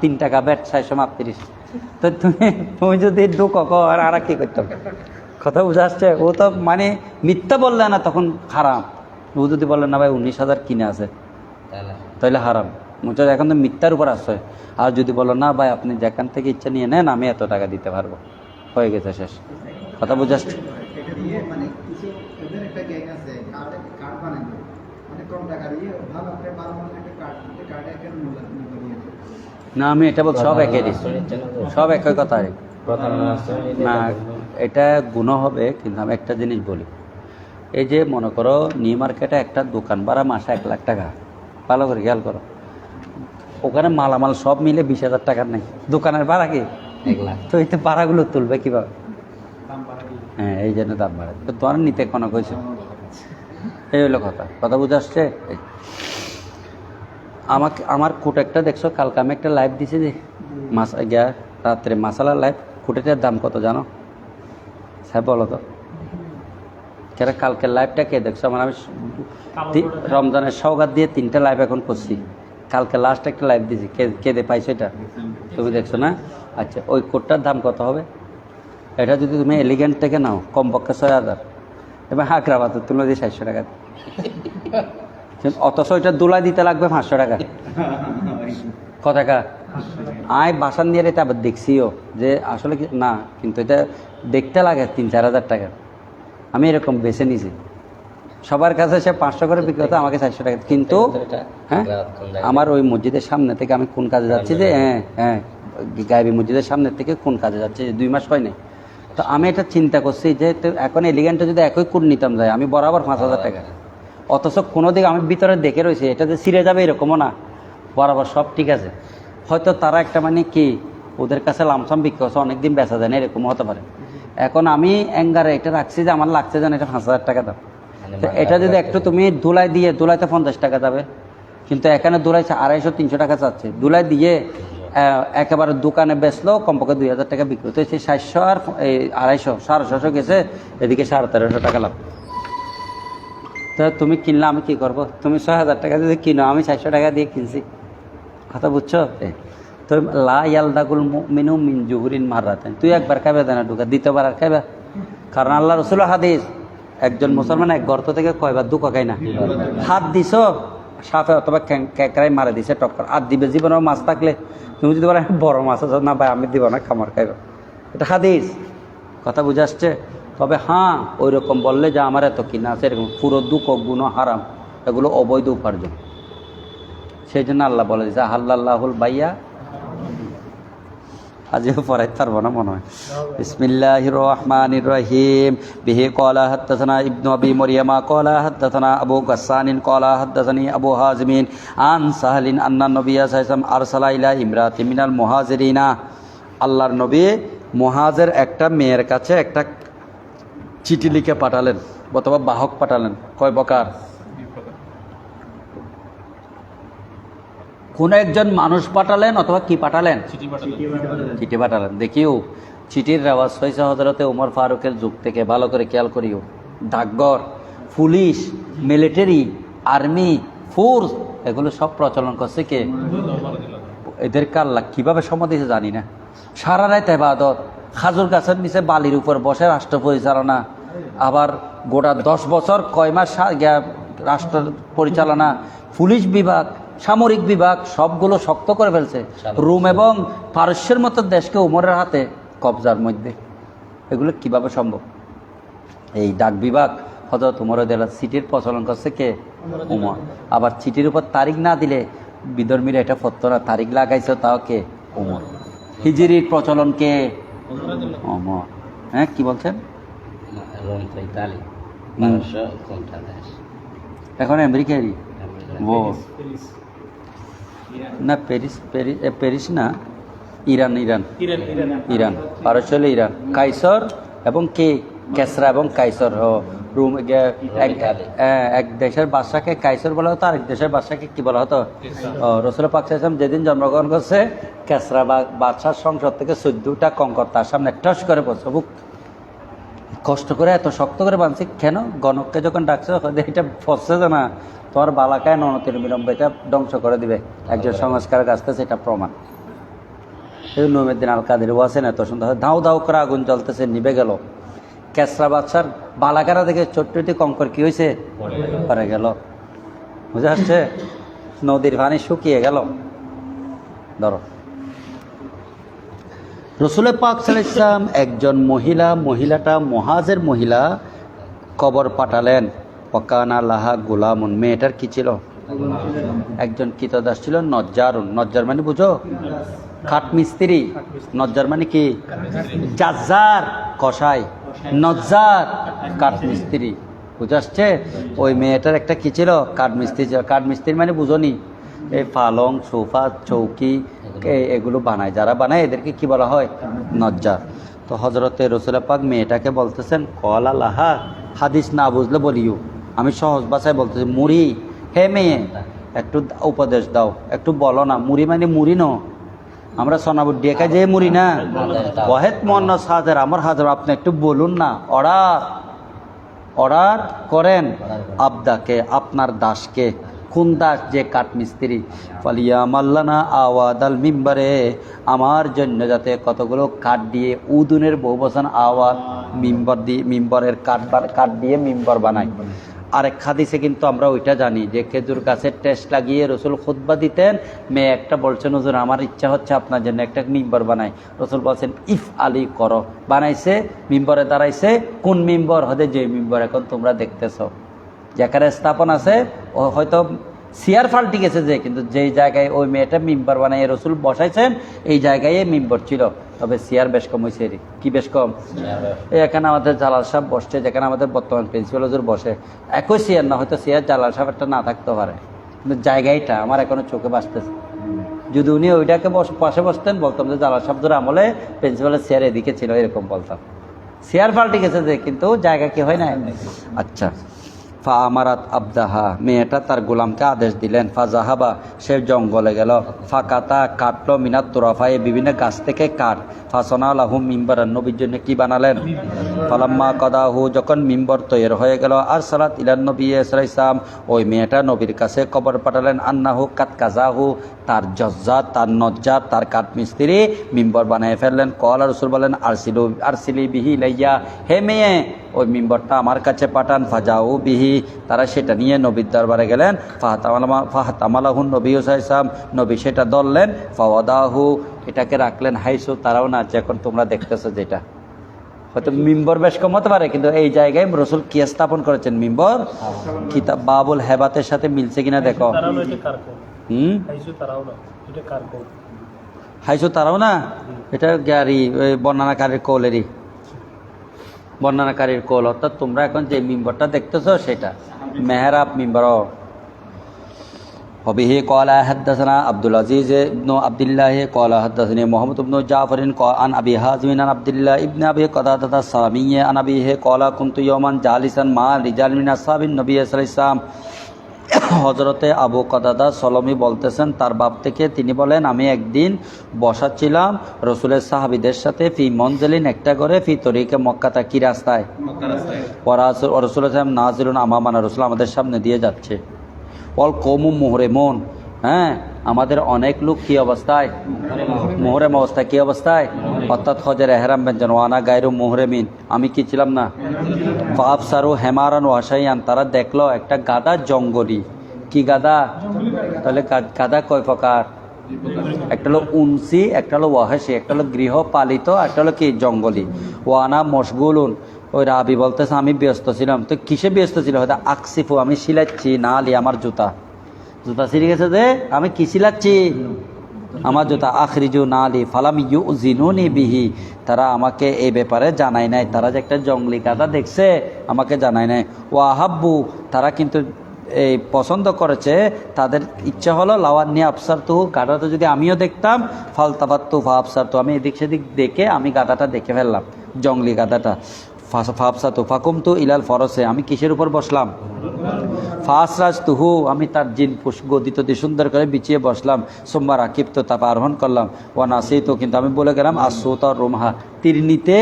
3 টাকা ব্যাট 732। তো তুমি যদি আর কি করতে হবে? কথা বুঝে আসছে? ও তো মানে মিথ্যা বললে না তখন হারাম। ও যদি বললেন না ভাই 19,000 কিনে আছে, তাহলে হারাম। মুচার এখন তো মিথ্যার উপর আসছে। আর যদি বলো না ভাই আপনি যেখান থেকে ইচ্ছা নিয়ে নেন, আমি এত টাকা দিতে পারবো, হয়ে গেছে, শেষ। কথা বুঝে আসছে? না আমি এটা বল সব একই, সব একই কথা না, এটা গুণ হবে। কিন্তু আমি একটা জিনিস বলি, এই যে মনে করো নিউ মার্কেটে একটা দোকান ভাড়া মাসে 1 লাখ টাকা, ভালো করে খেয়াল করো, ওখানে মালামাল সব মিলে 20,000 টাকার নেই, দোকানের ভাড়া কি 1 লাখ। তো এই তো ভাড়াগুলো তুলবে কিভাবে? হ্যাঁ, এই জন্য দাম বাড়ে। তো তোমার নিতে কোনো কইছে, এই হলো কথা। কথা বুঝে আসছে? আমার কোট একটা দেখছো, কালকে আমি একটা লাইভ দিছি যে রাত্রে মাসালার লাইভ, কোটেটার দাম কত জানো? স্যার বলো তো, কেন কালকের লাইভটা কে দেখছো? আমার আমি রমজানের সওগাত দিয়ে 3টা লাইভ এখন করছি। কালকে লাস্ট একটা লাইভ দিছি, কে পাইছো এটা? তুমি দেখছো না? আচ্ছা, ওই কোটটার দাম কত হবে? এটা যদি তুমি এলিগেন্ট থেকে নাও কমপক্ষে 6,000, এবং হাকরাবাদের তুলে দিয়ে 700 টাকা, অথচ এটা দোলা দিতে লাগবে 500 টাকা। টাকা আয় বাসান দিয়ে এটা আবার দেখছিও যে আসলে না, কিন্তু এটা দেখতে লাগে 3-4 হাজার টাকা। আমি এরকম বেছে নিয়েছি, সবার কাছে সে 500 করে বিক্রি হতো, আমাকে 400 টাকা। কিন্তু হ্যাঁ, আমার ওই মসজিদের সামনে থেকে আমি কোন কাজে যাচ্ছি যে গায়েবী মসজিদের সামনে থেকে কোন কাজে যাচ্ছি, 2 মাস হয় নাই, তো আমি এটা চিন্তা করছি যে তো এখন এলিগেন্টে যদি একই কোড নিতাম যায় আমি বরাবর 5,000 টাকা, অথচ কোনো দিকে আমি ভিতরে দেখে রয়েছি এটা যে ছিঁড়ে যাবে এরকমও না, বরাবর সব ঠিক আছে। হয়তো তারা একটা মানে কি ওদের কাছে লামসাম বিক্রি করছে, অনেকদিন বেচা যায় না, এরকমও হতে পারে। এখন আমি অ্যাঙ্গারে এটা রাখছি যে আমার লাগছে যেন এটা 5,000 টাকা দাম, তো এটা যদি একটু তুমি দুলাই দিয়ে, দুলাইতে 50 টাকা যাবে, কিন্তু এখানে দুলাইছে 250-300 টাকা চাচ্ছে, দুলাই দিয়ে একেবারে দোকানে বেচলো কমপক্ষে 2,000 টাকা বিক্রি হতো, সেই 700 আর এই 250 650 গেছে, এদিকে 1350 টাকা লাভ। তো তুমি কিনলে আমি কি করব? তুমি 6,000 টাকা যদি কিনো, আমি 400 টাকা দিয়ে কিনছি, কথা বুঝছো? তো লা ইয়ালদাকুল মুমিনু মিন জুহুরিন মাররাতান, তুই একবার খাবে দেনা ঢুকা, দ্বিতীয়বার আর খাবে? কারণ আল্লাহ রাসূল হাদিস, একজন মুসলমান এক গর্ত থেকে কয়বার দুঃখ খায় না? হাত দিছো সাপে অথবা ক্যাকড়াই মারা দিছে টক্কর, আর দিবে জীবনেও মাছ থাকলে। তুমি যদি বলো বড় মাছ আছে, না ভাই আমি দিব না, খামার খাইব, এটা হাদিস, কথা বুঝে আসছে? তবে হ্যাঁ ওই রকম বললে যে আমার এত কিনা আছে এরকম পুরো দুঃখ গুণ হারাম, এগুলো অবৈধ উপার্জন। সেই জন্য আল্লাহ বলে দিয়েছে হাল্লাল্লাহুল বাইয়া, আজও পড়াইতে পারবো না মনে হয়। বিসমিল্লাহির রহমানির রহিম। বিহি ক্বালা হাদাসানা ইবনু আবি মরিয়ামা ক্বালা হাদাসানা আবু গাসসানিন ক্বালা হাদাসানি আবু হাজিমিন আন সাহলিন আন্না নবিয়্যা সাল্লাল্লাহু আলাইহি ওয়াসাল্লাম আরসালা ইলা ইমরাতিন মিনাল মুহাজিরিনা, আল্লাহর নবী মুহাজের একটা মেয়ের কাছে একটা চিঠি লিখে পাঠালেন অথবা বাহক পাঠালেন। কয় প্রকার? কোন একজন মানুষ পাঠালেন অথবা কি পাঠালেন? চিঠি পাঠালেন। দেখিও চিঠির রেওয়াজ হয়েছে হযরতে ওমর ফারুকের যুগ থেকে, ভালো করে খেয়াল করিও। ডাকঘর, পুলিশ, মিলিটারি, আর্মি, ফোর্স, এগুলো সব প্রচলন করছে কে? এদেরকে আল্লাহ কীভাবে সময় দিয়েছে জানি না। সারা রাত ইবাদত, খাজুর গাছের নিচে বালির উপর বসে রাষ্ট্র পরিচালনা, আবার গোটা 10 বছর কয় মাস রাষ্ট্র পরিচালনা, পুলিশ বিভাগ, সামরিক বিভাগ, সবগুলো শক্ত করে ফেলছে। রোম এবং পারস্যের মতো দেশকে উমরের হাতে কবজার মধ্যে, এগুলো কিভাবে সম্ভব? এই ডাক বিভাগ হযরত উমর রাদিয়াল্লাহু আনহু, চিঠির প্রচলন করছে কে? উমর। আবার চিঠির উপর তারিখ না দিলে বিধর্মীরা এটা পড়তো না, তারিখ লাগাইছে তাও কে? উমর। হিজরির প্রচলন কে? উমর। হ্যাঁ কি বলছেন? রোম তো ইতালি, পারস্য কোনটা দেশ? এখন আমেরিকারই ও না, প্যারিস, প্যারিস না, ইরান, ইরান, পারস্য হলে ইরান, কাইসর এবং কে? কেসরা এবং কাইসর। রোম, এক দেশের বাদশাকে কাইসর বলা হতো, আরেক দেশের বাদশাকে কি বলা হতো? রাসূল পাক সাল্লাল্লাহু আলাইহি ওয়াসাল্লাম যেদিন জন্মগ্রহণ করছে, কেসরা বাদশার সংসদ থেকে 14টা কঙ্কর তার সামনে টস করে পড়ছে। বুক কষ্ট করে এত শক্ত করে বাঁধছে কেন? গণককে যখন ডাকছে এটা ফসছে যে না, তোমার বালাকায় ননতির বিলম্ব, এটা ধ্বংস করে দিবে একজন সংস্কার কাছ থেকে, এটা প্রমাণ। নূরুদ্দিন আল কাদের ওয়াসেন এত সুন্দর, ধাউ ধাউ করে আগুন জ্বলতেছে, নিভে গেল। কেসরা বাদশার বালাকারা থেকে ছোট্ট কঙ্কর কি হয়েছে? পরে গেল। বুঝে আসছে? নদীর পানি শুকিয়ে গেল। ধরো রাসূল পাক সাল্লাল্লাহু আলাইহি ওয়াসাল্লাম একজন মহিলাটা মুহাজির মহিলা কবর পাঠালেন। ওয়াকানা লাহা গোলামুন, মেয়েটার কি ছিল? একজন কৃতদাস ছিল, নজ্জারুন। নজ্জার মানে বুঝো? কাঠমিস্ত্রি। নজ্জার মানে কি? জাজ্জার কসাই, নজ্জার কাঠমিস্ত্রি। বুঝে আসছে? ওই মেয়েটার একটা কি ছিল? কাঠমিস্ত্রি ছিল। কাঠমিস্ত্রি মানে বুঝনি? এই পালং, সোফা, চৌকি এগুলো বানায়, যারা বানায় এদেরকে কি বলা হয়? নজ্জার। তো হযরতে রাসূল পাক মেয়েটাকে বলতেছেন, কলা লাহা, হাদিস না বুঝলে বলিও, আমি সহজ ভাষায় বলতেছি, মুড়ি, হে মেয়ে একটু উপদেশ দাও, একটু বলো না। মুড়ি মানে মুড়ি ন, আমরা সোনাবুর ডেকা যে মুড়ি না, ওয়াহেদ মোহান্নাস হাজার, আমার হাজার, আপনি একটু বলুন না। অর্ডার করেন আবদাকে, আপনার দাসকে। কোন দাস? যে কাঠমিস্ত্রি। ফালিয়া মাল্লানা আওয়াদাল মিম্বারে, আমার জন্য যাতে কতগুলো কাঠ দিয়ে, উদুনের বহুবচন আওয়াদ, মিম্বর দিয়ে, মিম্বরের কাঠ দিয়ে মিম্বর বানায়। আরেক হাদিসে কিন্তু আমরা ওইটা জানি যে খেজুর গাছের টেস্ট লাগিয়ে রাসূল খুতবা দিতেন। মেয়ে একটা বলছেন, হুজুর আমার ইচ্ছা হচ্ছে আপনার জন্য একটা মিম্বর বানাই। রাসূল বলছেন ইফ আলী করো। বানাইছে, মিম্বরে দাঁড়াইছে। কোন মিম্বর? হতে যে মিম্বর এখন তোমরা দেখতেছ, যেখানে স্থাপন আছে, হয়তো চেয়ার পাল্টি গেছে যে, কিন্তু যেই জায়গায় ওই মেয়েটা মিম্বার বানাই রসুল বসাইছেন এই জায়গায় মিম্বর ছিল, তবে চেয়ার বেশ কম হয়েছে। কি বেশ কম? এই এখানে আমাদের জালাল সাহেব বসছে, যেখানে আমাদের বর্তমান প্রিন্সিপাল হুজুর বসে, একই চেয়ার না, হয়তো চেয়ার জালাল সাহেব একটা না থাকতে পারে, কিন্তু জায়গাটা আমার এখনো চোখে বাঁচতেছে। যদি উনি ওইটাকে পাশে বসতেন বলতাম যে জালাল সাহেবদের আমলে প্রিন্সিপালের চেয়ার এদিকে ছিল, এরকম বলতাম। চেয়ার পাল্টে গেছে যে, কিন্তু জায়গা কি হয় না। আচ্ছা, ফা আমারাত আবদাহা, মেয়েটা তার গোলামকে আদেশ দিলেন, ফা জাহাবা, সে জঙ্গলে গেল, ফা কাতা, কাটলো, মিনাত তোরাফায়, বিভিন্ন গাছ থেকে কাঠ, ফাসনা লাহুম মিম্বার, নবীর জন্য কি বানালেন? ফালাম্মা কদাহু, যখন মিম্বর তৈরি হয়ে গেল, আর সালাত ইলান নবী ইসলাম, ওই মেয়েটা নবীর কাছে খবর পাঠালেন, আন্নাহু কাত কাজাহু, তার জজ্জাত, তার নজ্জাত, তার কাঠ মিস্ত্রি মিম্বর বানিয়ে ফেললেন। কল রসুল বলেন, আরসিলি বিহি লাইয়া, হে মেয়ে ওই মিম্বরটা আমার কাছে পাঠান। ফাজাউ বিহি, তারা সেটা নিয়ে নবীর দরবারে গেলেন। ফাহাতামালাহু নবী সাইসাম, নবী সেটা ধরলেন। ফাওয়াদাহু, এটাকে রাখলেন হাইসু, তারাও না, এখন তোমরা দেখতেছো যেটা, হয়তো মিম্বর বেশ কম হতে পারে, কিন্তু এই জায়গায় রসুল কি স্থাপন করেছেন? মিম্বর। কিতাব বাবুল হেবাতের সাথে মিলছে কিনা দেখো। হাইসু তারাও না, এটা গ্যারি বর্ণনাকারীর কৌলেরই, বর্ণনাকারীর কৌল, অর্থাৎ তোমরা এখন যে মিম্বরটা দেখতেছো সেটা মেহরাব মিম্বর। وبه قال حدثنا عبد العزيز بن عبد الله قال حدثني محمد بن جعفر عن ابي حازم عن عبد الله ابن ابي قتادة السلمي عن ابيه قال كنت يوما جالسا مع رجال من اصحاب النبي صلى الله عليه وسلم। হযরতে আবু কতাদা সলমি বলতেছেন তার বাপ থেকে, তিনি বলেন, আমি একদিন বসাচ্ছিলাম রসুলের সাহাবীদের সাথে, ফি মনজিলিন, একটা করে, ফি তরিকে মক্কাতা, কি রাস্তায়, রসুল নাজিলুন আমামানা, রসুল আমাদের সামনে দিয়ে যাচ্ছে, অল কৌমু মুহরেমন, হ্যাঁ, আমাদের অনেক লোক কি অবস্থায়, মুহরেম অবস্থায়, কি অবস্থায়, অর্থাৎ হজের এহরাম বেঞ্জন, ওয়ানা গায়রু মুহরেমিন, আমি কি ছিলাম না। ফাফসারু হেমারান ওয়াসাইয়ান, তারা দেখলো একটা গাদা জঙ্গলি। কি গাদা? তাহলে গাদা কয় প্রকার? একটা হলো উনসি, একটা হলো ওয়াহাসি, একটা হলো গৃহপালিত, একটা হলো কি জঙ্গলি। ওয়ানা মশগুলুন, ওই রাবি বলতেছে আমি ব্যস্ত ছিলাম। তো কিসে ব্যস্ত ছিল? হয়তো আকসিফু, আমি সিলাচ্ছি, না আলি, আমার জুতা ছিঁড়ে গেছে, যে আমি কি সিলাচ্ছি, আমার জুতা। আখরিজু না আলি ফালাম ইউ জিনুনি বিহি, তারা আমাকে এই ব্যাপারে জানায় নাই, তারা যে একটা জঙ্গলি গাদা দেখছে আমাকে জানায় নাই। ওয়াহাব্বু, তারা কিন্তু এই পছন্দ করেছে, তাদের ইচ্ছা হলো লাওয়ান নিয়ে আফসার তু, গাদাটা যদি আমিও দেখতাম, ফালতাফাত্তু ফা আফসার তু, আমি এদিক সেদিক দেখে আমি গাদাটা দেখে ফেললাম, জঙ্গলি গাদাটা। ফাফসাতু ফাকুমতু ইলাল ফরসে, আমি কিসের উপর বসলাম? ফাসরাজ তুহু, আমি তার জিন পুষ গদিত দিয়ে সুন্দর করে বিছিয়ে বসলাম। সোমবার আকিব তো, তারপর আরোহণ করলাম। ও নাসি তো, কিন্তু আমি বলে গেলাম আসুত রুমহা, তীর নিতে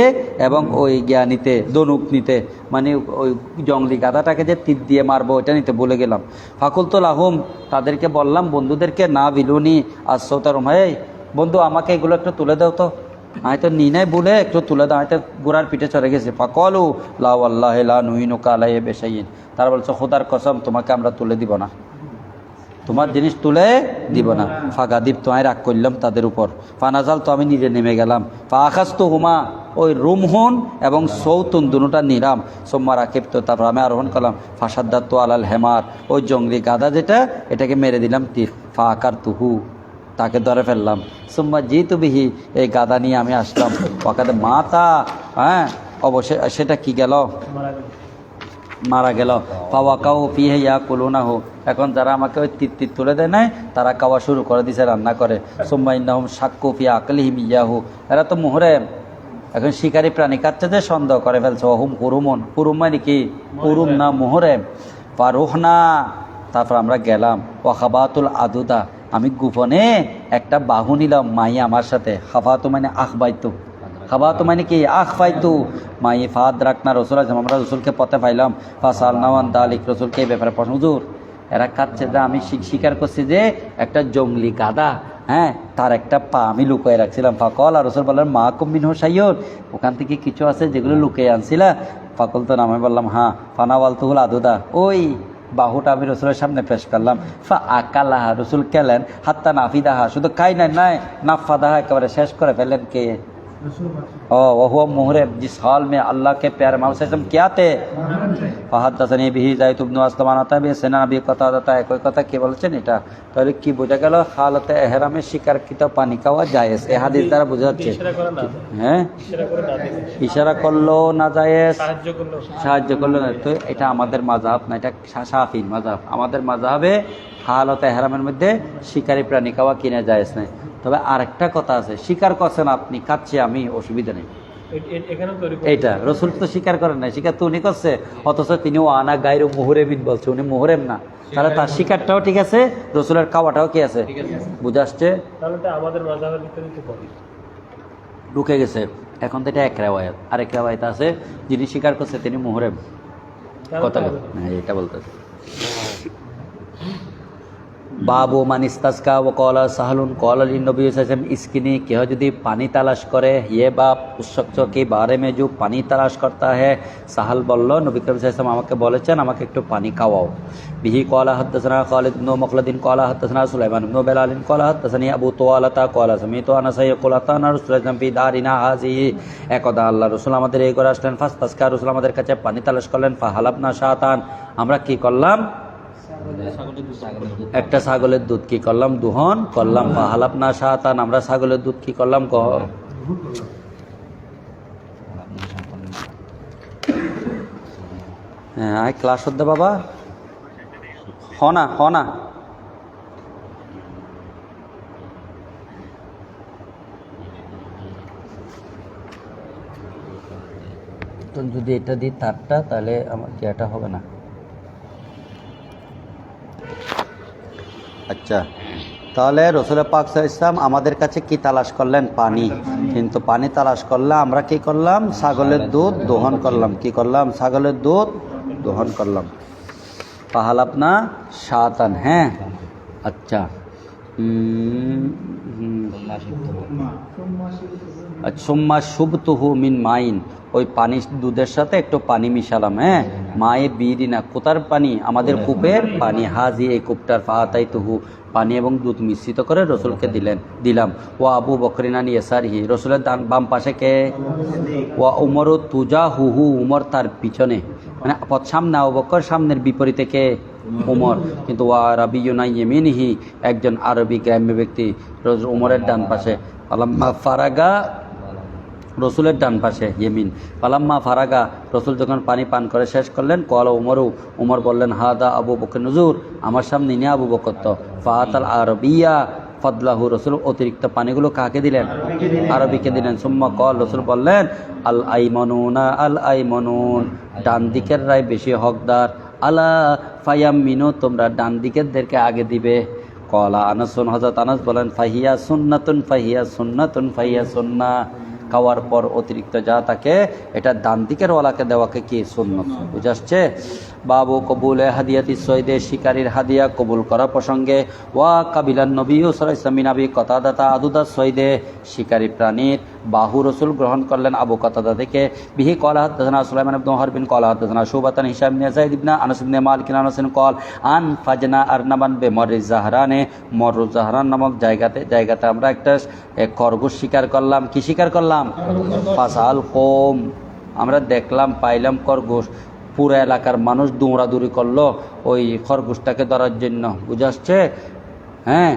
এবং ওই জ্ঞানীতে, দনুক নিতে, মানে ওই জঙ্গলি গাদাটাকে যে তীর দিয়ে মারবো ওইটা নিতে বলে গেলাম। ফাকুল তো লাহুম, তাদেরকে বললাম, বন্ধুদেরকে, না বিলুনি আসুত রুমহা, এই বন্ধু আমাকে এগুলো একটু তুলে দাও তো, হয়তো নিনাই বলে একটু তুলে দাও, হয়তো গোড়ার পিঠে চড়ে গেছে। ফাকলু লা ওয়াল্লাহি লা নুইনুকা আলাইহি বিশাইইন, তারা বলছে খোদার কসম তোমাকে আমরা তুলে দিব না, তোমার জিনিস তুলে দিব না। ফাগাদিব, তো আমি রাগ করলাম তাদের উপর। ফানাজাল, তো আমি নিজে নেমে গেলাম। ফাখাস্তু হুমা, ওই রুমহুন এবং সৌতুন দুটা নিলাম। সোম্মা রাকিব তো, তারপর আমি আরোহণ করলাম। ফাসাদ্দাত তো আলাল হেমার, ওই জঙ্গলি গাদা যেটা, এটাকে মেরে দিলাম তীর। ফা আকার তুহু, তাকে ধরে ফেললাম। সুম্মা জিতু বিহি, এই গাদা নিয়ে আমি আসলাম। ওখানে মাতা, হ্যাঁ, অবশ্যই সেটা কি গেল, মারা গেল। ফাওয়াকাউ ফিহি ইয়াকুলুনাহু, এখন যারা আমাকে ওই তীর তুলে দেয় নাই, তারা খাওয়া শুরু করে দিছে, রান্না করে। সুম্মা ইন্নাহুম শাক্কু ফি আকলিহিম ইয়াহু, এরা তো মুহরেম, এখন শিকারী প্রাণী কাটছে যে সন্দেহ করে ফেলছে। ওহুম হুরুমুন, হুরুম মানে কি, হুরুম না মুহরেম। ফারুহনা, তারপর আমরা গেলাম। ওয়াখাবাতুল আদুদা, আমি গোপনে একটা বাহু নিলাম, মাই আমার সাথে। খাফাতু মানে আখবাইতু, খাবাতু মানে কি, আখফাইতু, মাই ফাদ রাখনা রসুল, আমরা রসুলকে পথে পাইলাম। ফাসাল নাওয়ান দালিক, রসুলকে এই ব্যাপারে প্রশ্ন। হুজুর এরা খাচ্ছে যে আমি স্বীকার করছি যে একটা জঙ্গলি গাদা, হ্যাঁ, তার একটা পা আমি লুকিয়ে রাখছিলাম। ফাকল, আর রসুল বললেন মা কুমিন হোসাইয়র, ওখান থেকে কিছু আছে যেগুলো লুকিয়ে আনছিলা। ফাকল, তো আমি বললাম হ্যাঁ। ফানাওয়ালতুহুল আদুদা, ওই বাহুটা আমি রসুলের সামনে পেশ করলাম। ফা আকালাহা, রসুল খেলেন। হাত্তা নাফিদাহা, শুধু খাই নাই, নাই নাফাদাহা, একেবারে শেষ করে ফেলেন। কে? वह मुहरम जिस हाल में अल्लाह के प्यारे मोहम्मद सल्लल्लाहु अलैहि वसल्लम क्या थे ফাহাদ্দাসানি বিহি যাইদ ইবনে আসলামান আতাবি সেনা নবী কথা দাতা একই কথা কি বলছেন এটা তাহলে কি বোঝা গেল হালতে ইহরামে শিকারকৃত পানি খাওয়া জায়েজ এই হাদিস দ্বারা বোঝা যাচ্ছে হ্যাঁ ইশারা করলো না জায়েজ সাহায্য করলো না তো এটা আমাদের মাযহাব না এটা শাফি মাযহাব আমাদের মাযহাবে হালতে ইহরামের মধ্যে শিকারী প্রাণী খাওয়া কিনে জায়েজ নাই তবে আরেকটা কথা আছে স্বীকার করছেন আপনি খাচ্ছি আমি অসুবিধা নেই এইটা রসুল তো স্বীকার করেন না স্বীকার তো উনি করছে অথচ তিনি আনা গায়রু মুহরেমিন বলছে উনি মুহরেম না তাহলে তার স্বীকারটাও ঠিক আছে রসুলের খাওয়াটাও কি আছে বুঝে আসছে ঢুকে গেছে এখন তো এটা এক রেওয়ায়াত আরেক রেওয়ায়াত আছে যিনি স্বীকার করছে তিনি মুহরেম কথা এটা বলতেছে বাবু মানিস্তাসকা ও কলা সাহলুন কলালিন নবী সাল্লাম इसकी কেহ যদি পানি তালাশ করে ये बाप उस शख्स के बारे में जो पानी तलाश करता है সাহাল বলল নবী করিম সাল্লাল্লাহু আলাইহি ওয়াসাল্লাম আমাকে বলেছেন আমাকে একটু পানি খাওয়াও বিহি কলা হাদাসনা খালিদ ইবনে মুখলাদিন কলা হাদাসনা সুলাইমান ইবনে বেলালিন কলা হাদাসনি আবু তুওয়ালাতা কলা সামিতু আনাস ইয়াকুলাতানা রাসূলুল্লাহ ফি দারিনা হাযিহি একদা আল্লাহ রাসূল আমাদের এই ঘরে আসলেন ফাস্তাসকা রাসূল আমাদের কাছে পানি তালাশ করলেন ফাহালাবনা শাতান আমরা কি করলাম একটা ছাগলের দুধ কি করলাম দুহন করলাম হালাপনা শাতান আমরা ছাগলের দুধ কি করলাম হ্যাঁ ক্লাস হতে বাবা হনা তো যদি এটা দিই তারটা তাহলে আমার কি এটা হবে না আচ্ছা তাহলে রসুল পাক সাল্লাল্লাহু আলাইহি ওয়াসাল্লাম আমাদের কাছে কি তালাশ করলেন পানি কিন্তু পানি তালাশ করলে আমরা কি করলাম ছাগলের দুধ দোহন করলাম কি করলাম ছাগলের দুধ দোহন করলাম পাহালাপনা শাতান হ্যাঁ আচ্ছা সুম্মা শুবতুহু মিন মাইন ওই পানি দুধের সাথে একটু পানি মিশালাম হ্যাঁ মায়ে বিরিনা কোথার পানি আমাদের কূপের পানি হাজি এই কূপটার ফাতাইতুহু পানি এবং দুধ মিশ্রিত করে রসুলকে দিলাম ও আবু বকরিনানি এসারহি রসুলের বাম পাশে কে ওয়া উমর তুজা হুহু উমর তার পিছনে মানে সামনে আবু বকর সামনের বিপরীতে কে উমর কিন্তু ওয়া রাবিয়ুনা ইয়েমিনহি একজন আরবি গ্রাম্য ব্যক্তি উমরের ডান পাশে পালাম্মা ফারাগা রসুলের ডান পাশে ইয়েমিন পালাম্মা ফারাগা রসুল যখন পানি পান করে শেষ করলেন কল উমর বললেন হাদা আবু বকর নুজুর আমার সামনে নিয়ে আবু বকর তো ফাতাল আরবিয়া ফদলাহু রসুল অতিরিক্ত পানিগুলো কাকে দিলেন আরবিকে দিলেন সুম্মা কল রসুল বললেন আল আইমনুন ডান দিকের রায় বেশি হকদার আলা ফায়ামিনু তোমরা ডান দিকেরদেরকে আগে দিবে কলা আনাসুন হযরত আনাস বলেন ফাহিয়া সুন্নাহ খাওয়ার পর অতিরিক্ত যা থাকে এটা ডান দিকের ওয়ালাকে দেওয়াকে কি সুন্নত বুঝে আসছে বাবু কবুলে হাদিয়াতি সৈদে শিকারীর হাদিয়া কবুল করা প্রসঙ্গে ওয়া কাবিলান নবী সাল্লাল্লাহু আলাইহি ওয়াসাল্লাম নবী কতাদাতা আদুদা সৈদে শিকারী প্রাণীর বাহু রসুল গ্রহণ করলেন আবু কতাদা থেকে বিহি কলা হাদাসানা সুলাইমান ইবনে হারবিন কলা হাদাসানা শুবাতান হিশাম ইবনে যায়েদ ইবনে আনাস ইবনে মালিক আনাসিন কল আন ফাজনা আরনাবান বেমরিজ জাহরানে মরুজ জাহরান নামক জায়গাতে আমরা একটা খরগোশ শিকার করলাম কি শিকার করলাম ফাসাল কম আমরা দেখলাম পাইলাম খরগোশ পুরো এলাকার মানুষ দৌড়াদৌড়ি করলো ওই খরগোশটাকে ধরার জন্য বুঝে আসছে হ্যাঁ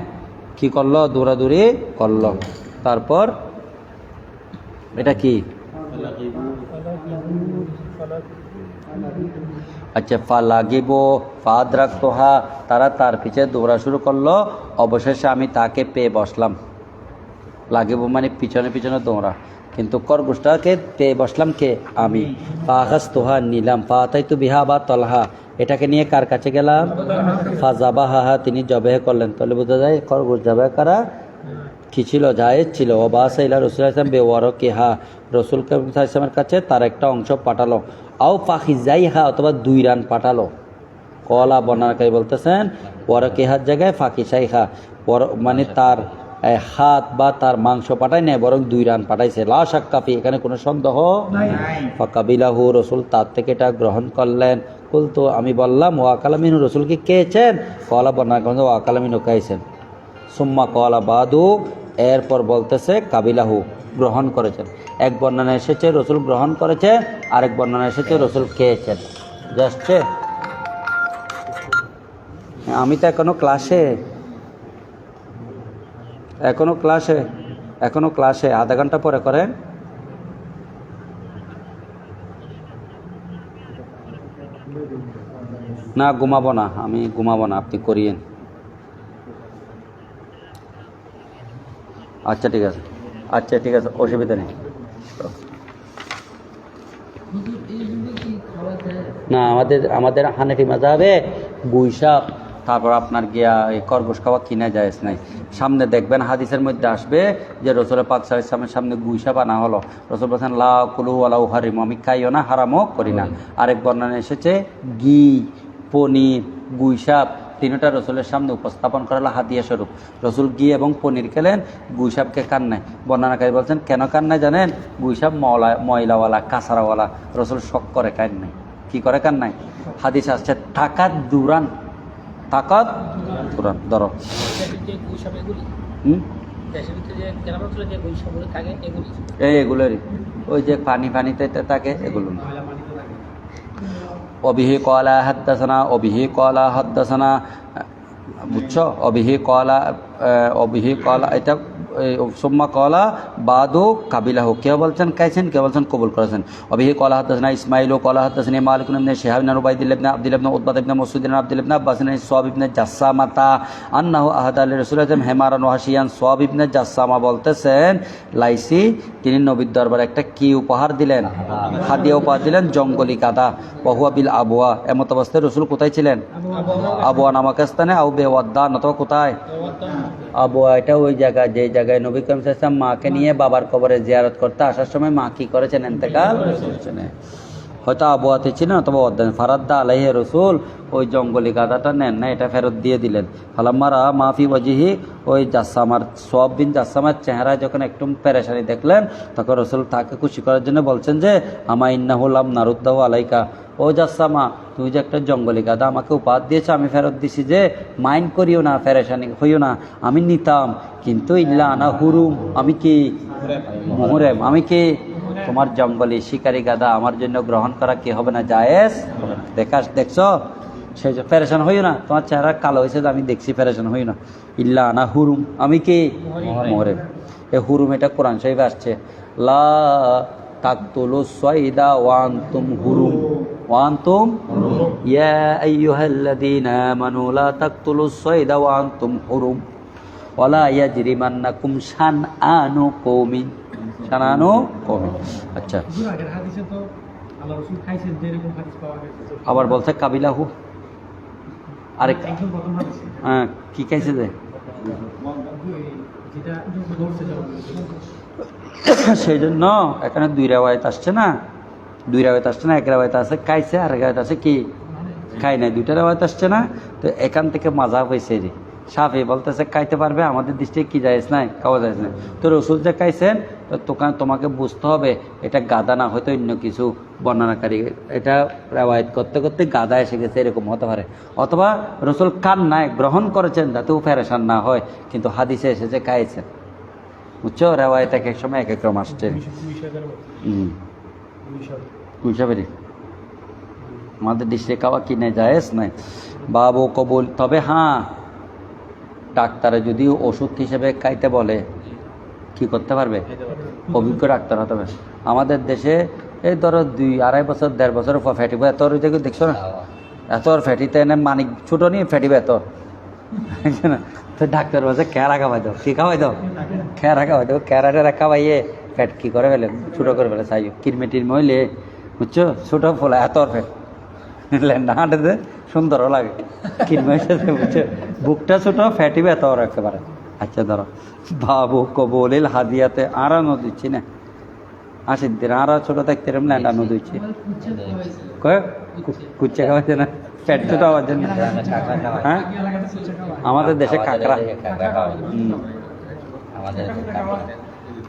কি করলো দৌড়াদৌড়ি করলো তারপর এটা কি আচ্ছা ফালাগিব ফাদরাকতোহা তারা তার পিছে দৌড়া শুরু করলো অবশেষে আমি তাকে পেয়ে বসলাম লাগিব মানে পিছনে পিছনে দৌড়া কিন্তু খরগোশটাকে পেয়ে বসলাম কে আমি ফাখাজতুহা নিলাম ফাতাইতু বিহা বা তলহা এটাকে নিয়ে কার কাছে গেলাম ফাজাবাহা তিনি জবেহ করলেন তাহলে বোঝা যায় খরগোশ জবেহ করা কি ছিল জায়েজ ছিল ও বাসাইলা রসুল ইসলাম বেওয়ারকিহা রসুল ইসলামের কাছে তার একটা অংশ পাঠালো আও ফাখিজাইহা অথবা 2 রান পাঠালো কলা বর্ণনাকারী বলতেছেন ওয়ারকিহার জায়গায় ফাকিসাইহা মানে তার হাত বা তার মাংস পাঠায় নাই বরং 2 রান পাঠাইছে লা শাক্কাফি এখানে কোনো সন্দেহ ফাকাবিলাহু রসুল তার থেকে এটা গ্রহণ করলেন কুলতু আমি বললাম ওয়াকালামিনু রসুলকে খেয়েছেন কলা বর্ণনাকারী ওয়াকালামিনু খাইছেন সুম্মা কলা বাদু এরপর বলতেছে কাবিলাহু, গ্রহণ করেছেন। এক বর্ণনা এসেছে রসুল গ্রহণ করেছে, আরেক বর্ণনা এসেছে রসুল খেয়েছেন। যাচ্ছে আমি তো এখনো ক্লাসে আধা ঘন্টা পরে করেন। না ঘুমাবো না, আমি ঘুমাবো না, আপনি করিয়েন। আচ্ছা ঠিক আছে, অসুবিধা নেই। না আমাদের হানাফি মাযহাবে গুইসাপ, তারপর আপনার গিয়া এই খরগোশ খাওয়া কিনা জায়েজ নাই। সামনে দেখবেন হাদিসের মধ্যে আসবে যে রসুল পাক সাল্লাল্লাহু আলাইহি ওয়াসাল্লামের সামনে গুইসাপ আনা হলো, রসুল বলেছেন লা কুলু ওয়ালা উহারিমু, আমি খাইও না হারামও করি না। আরেক বর্ণনা এসেছে ঘি, পনির, গুইসাপ তিনটা রসুলের সামনে উপস্থাপন করা হলো হাদিয়া স্বরূপ। রসুল ঘি এবং পনির খেলেন, গুইসাপকে খান নাই। বর্ণনাকারী বলছেন কেন খান নাই জানেন? গুইসাপ ময়লাওয়ালা কাঁচারাওয়ালা, রসুল শখ করে খান নাই। কি করে খান নাই? হাদিস আসছে তাকাত দুরান ধরো এগুলোরই ওই যে পানিতে থাকে এগুলো। অবিহি কলা হাদ্দাসানা বুঝছো? অবিহি কলা এটা সুম্মা কলা বাদু কাবিলাহু, কেউ বলছেন খাইছেন, কেউ বলছেন কবুল করেছেন। অবিহি কলা হাদ্দাসানা ইসমাইল কলা হাদ্দাসানি মালিক ইবনে শিহাব ইবনে উবাইদিল্লাহ ইবনে আব্দুল্লাহ ইবনে উতবা ইবনে মাসউদ ইবনে আব্দুল্লাহ ইবনে আব্বাস ইবনে সুয়াব ইবনে জাসসামাতা আন্নাহু আহাদা লিরাসূলিল্লাহ হিমারান ওয়া হাশিয়ান। সুয়াব ইবনে জাসসামা বলতেছেন লাইসি তিনি নবীর দরবারে একটা কি উপহার দিলেন? হাদিয়া উপহার দিলেন, জঙ্গলি গাদা। ওয়া হুয়া বিল আবওয়া, এমত অবস্থায় রাসূল কোথায় ছিলেন? আবওয়া নামক স্থানে, আও বেওয়াদ্দান, অথবা কোথায়? আবওয়া এটা ওই জায়গা যে জায়গায় নবী করিম সাল্লাল্লাহু আলাইহি ওয়াসাল্লাম মাকে নিয়ে বাবার কবরে জিয়ারত করতে আসার সময় মা কি করেছেন? ইন্তেকাল করেছেন। হয়তো আবওয়াতে ছিলেন অথবা ওয়াদ্দান। ফারাদ্দা আলাইহি রাসূল ওই জঙ্গলি গাদাটা নেন না, এটা ফেরত দিয়ে দিলেন। ফালাম্মারা মাফি ওয়াজিহি, ওই জাসসামার সুয়াব বিন জাসসামার চেহারায় যখন একটু পেরেশানি দেখলেন, তখন রাসূল তাকে খুশি করার জন্য বলছেন যে আমা ইন্নাহু লাম নারুদ্দাহু আলাইকা, ও জাসসামা তুমি যে একটা জঙ্গলি গাদা আমাকে উপহার দিয়েছো, আমি ফেরত দিছি যে মাইন্ড করিও না, পেরেশানি হইও না, আমি নিতাম, কিন্তু ইল্লা আনা হুরুম, আমি কি মুহরেম, আমি কি তোমার জঙ্গলি শিকারি গাদা আমার জন্য গ্রহণ করা কি হবে না? জায়েজ হবে না। দেখছো সেই যে পেরেশান হইও না, তোমার চেহারা কালো হয়েছে আমি দেখছি, পেরেশান হইও না। ইল্লা আনা হুরুম, আমি কি মুহরেম। এই হুরুম এটা কোরআন শরীফে আসছে, লা তাকতুলু সাইদা ওয়া আনতুম হুরুম ইয়া আইয়ুহাল্লাযীনা আমানু লা তাকতুলু সাইদা ওয়া আনতুম হুরুম ওয়ালা ইয়াজরিমান্নাকুম শানআনু কওমিন। আচ্ছা, আবার বলছে কাবিলাহু, আরেক কি খাইছে যে সেই জন্য এখানে দুই রেওয়ায়েত আসছে না, এক রেওয়ায়েত আছে খাইছে, আর এক রেওয়ায়েত আছে কি খাই নাই, দুইটা রেওয়ায়েত আসছে না। তো এখান থেকে মাযহাব হয়েছে যে শাফি বলতেছে খাইতে পারবে, আমাদের দৃষ্টিতে কি জায়েজ নাই, খাওয়া জায়েজ নাই। তো রসুল যে খাইছেন, তো তোমাকে বুঝতে হবে এটা গাদা না, হয়তো অন্য কিছু বর্ণনাকারী এটা রেওয়ায়েত করতে করতে গাদা এসে গেছে, এরকম হতে পারে। অথবা রসুল খান নাই, গ্রহণ করেছেন যাতে ও ফেরেশান না হয়, কিন্তু হাদিসে এসেছে খাইছেন। বুঝছো? রেওয়ায়েত এক এক সময় এক এক রকম আসছে। কুইশাবেরি আমাদের দৃষ্টিতে খাওয়া কি নাই, জায়েজ নাই, বাবু কবুল। তবে হ্যাঁ, ডাক্তারে যদি ওষুধ হিসেবে খাইতে বলে কি করতে পারবে? অভিজ্ঞ ডাক্তার হতে হবে। আমাদের দেশে এই ধরো 2-2.5 বছর 1.5 বছর ফ্যাটি এত দেখছো না, এত ফ্যাটিতে এনে মানিক ছোটো নিয়ে ফ্যাটি এত, তো ডাক্তার বলছে খেয়ারা খাওয়াই দাও, কি খাওয়াই দাও? খেয়ারা খাওয়াই দাও। খেয়ারাটা খাওয়াইয়ে ফ্যাট কি করে ফেলে, ছোটো করে ফেলে, চাই কিরমেটির মহিলে, বুঝছো? ছোটো ফোলা এত ফ্যাট না হাঁটাতে সুন্দরও লাগে, কিরমের সাথে, বুঝছো? বুকটা ছোটো, ফ্যাটি এত রাখতে পারে। আচ্ছা ধরো বাবু কবলিল হাদিয়াতে আরানো দিচ্ছি না, আসির দিন আরা ছোটো থাকতে এরম ল্যান্ডানো দিচ্ছি, কুচ্চা খাওয়াচ্ছে না, পেট ছোটো হওয়ার জন্য। হ্যাঁ, আমাদের দেশে কাঁকড়া,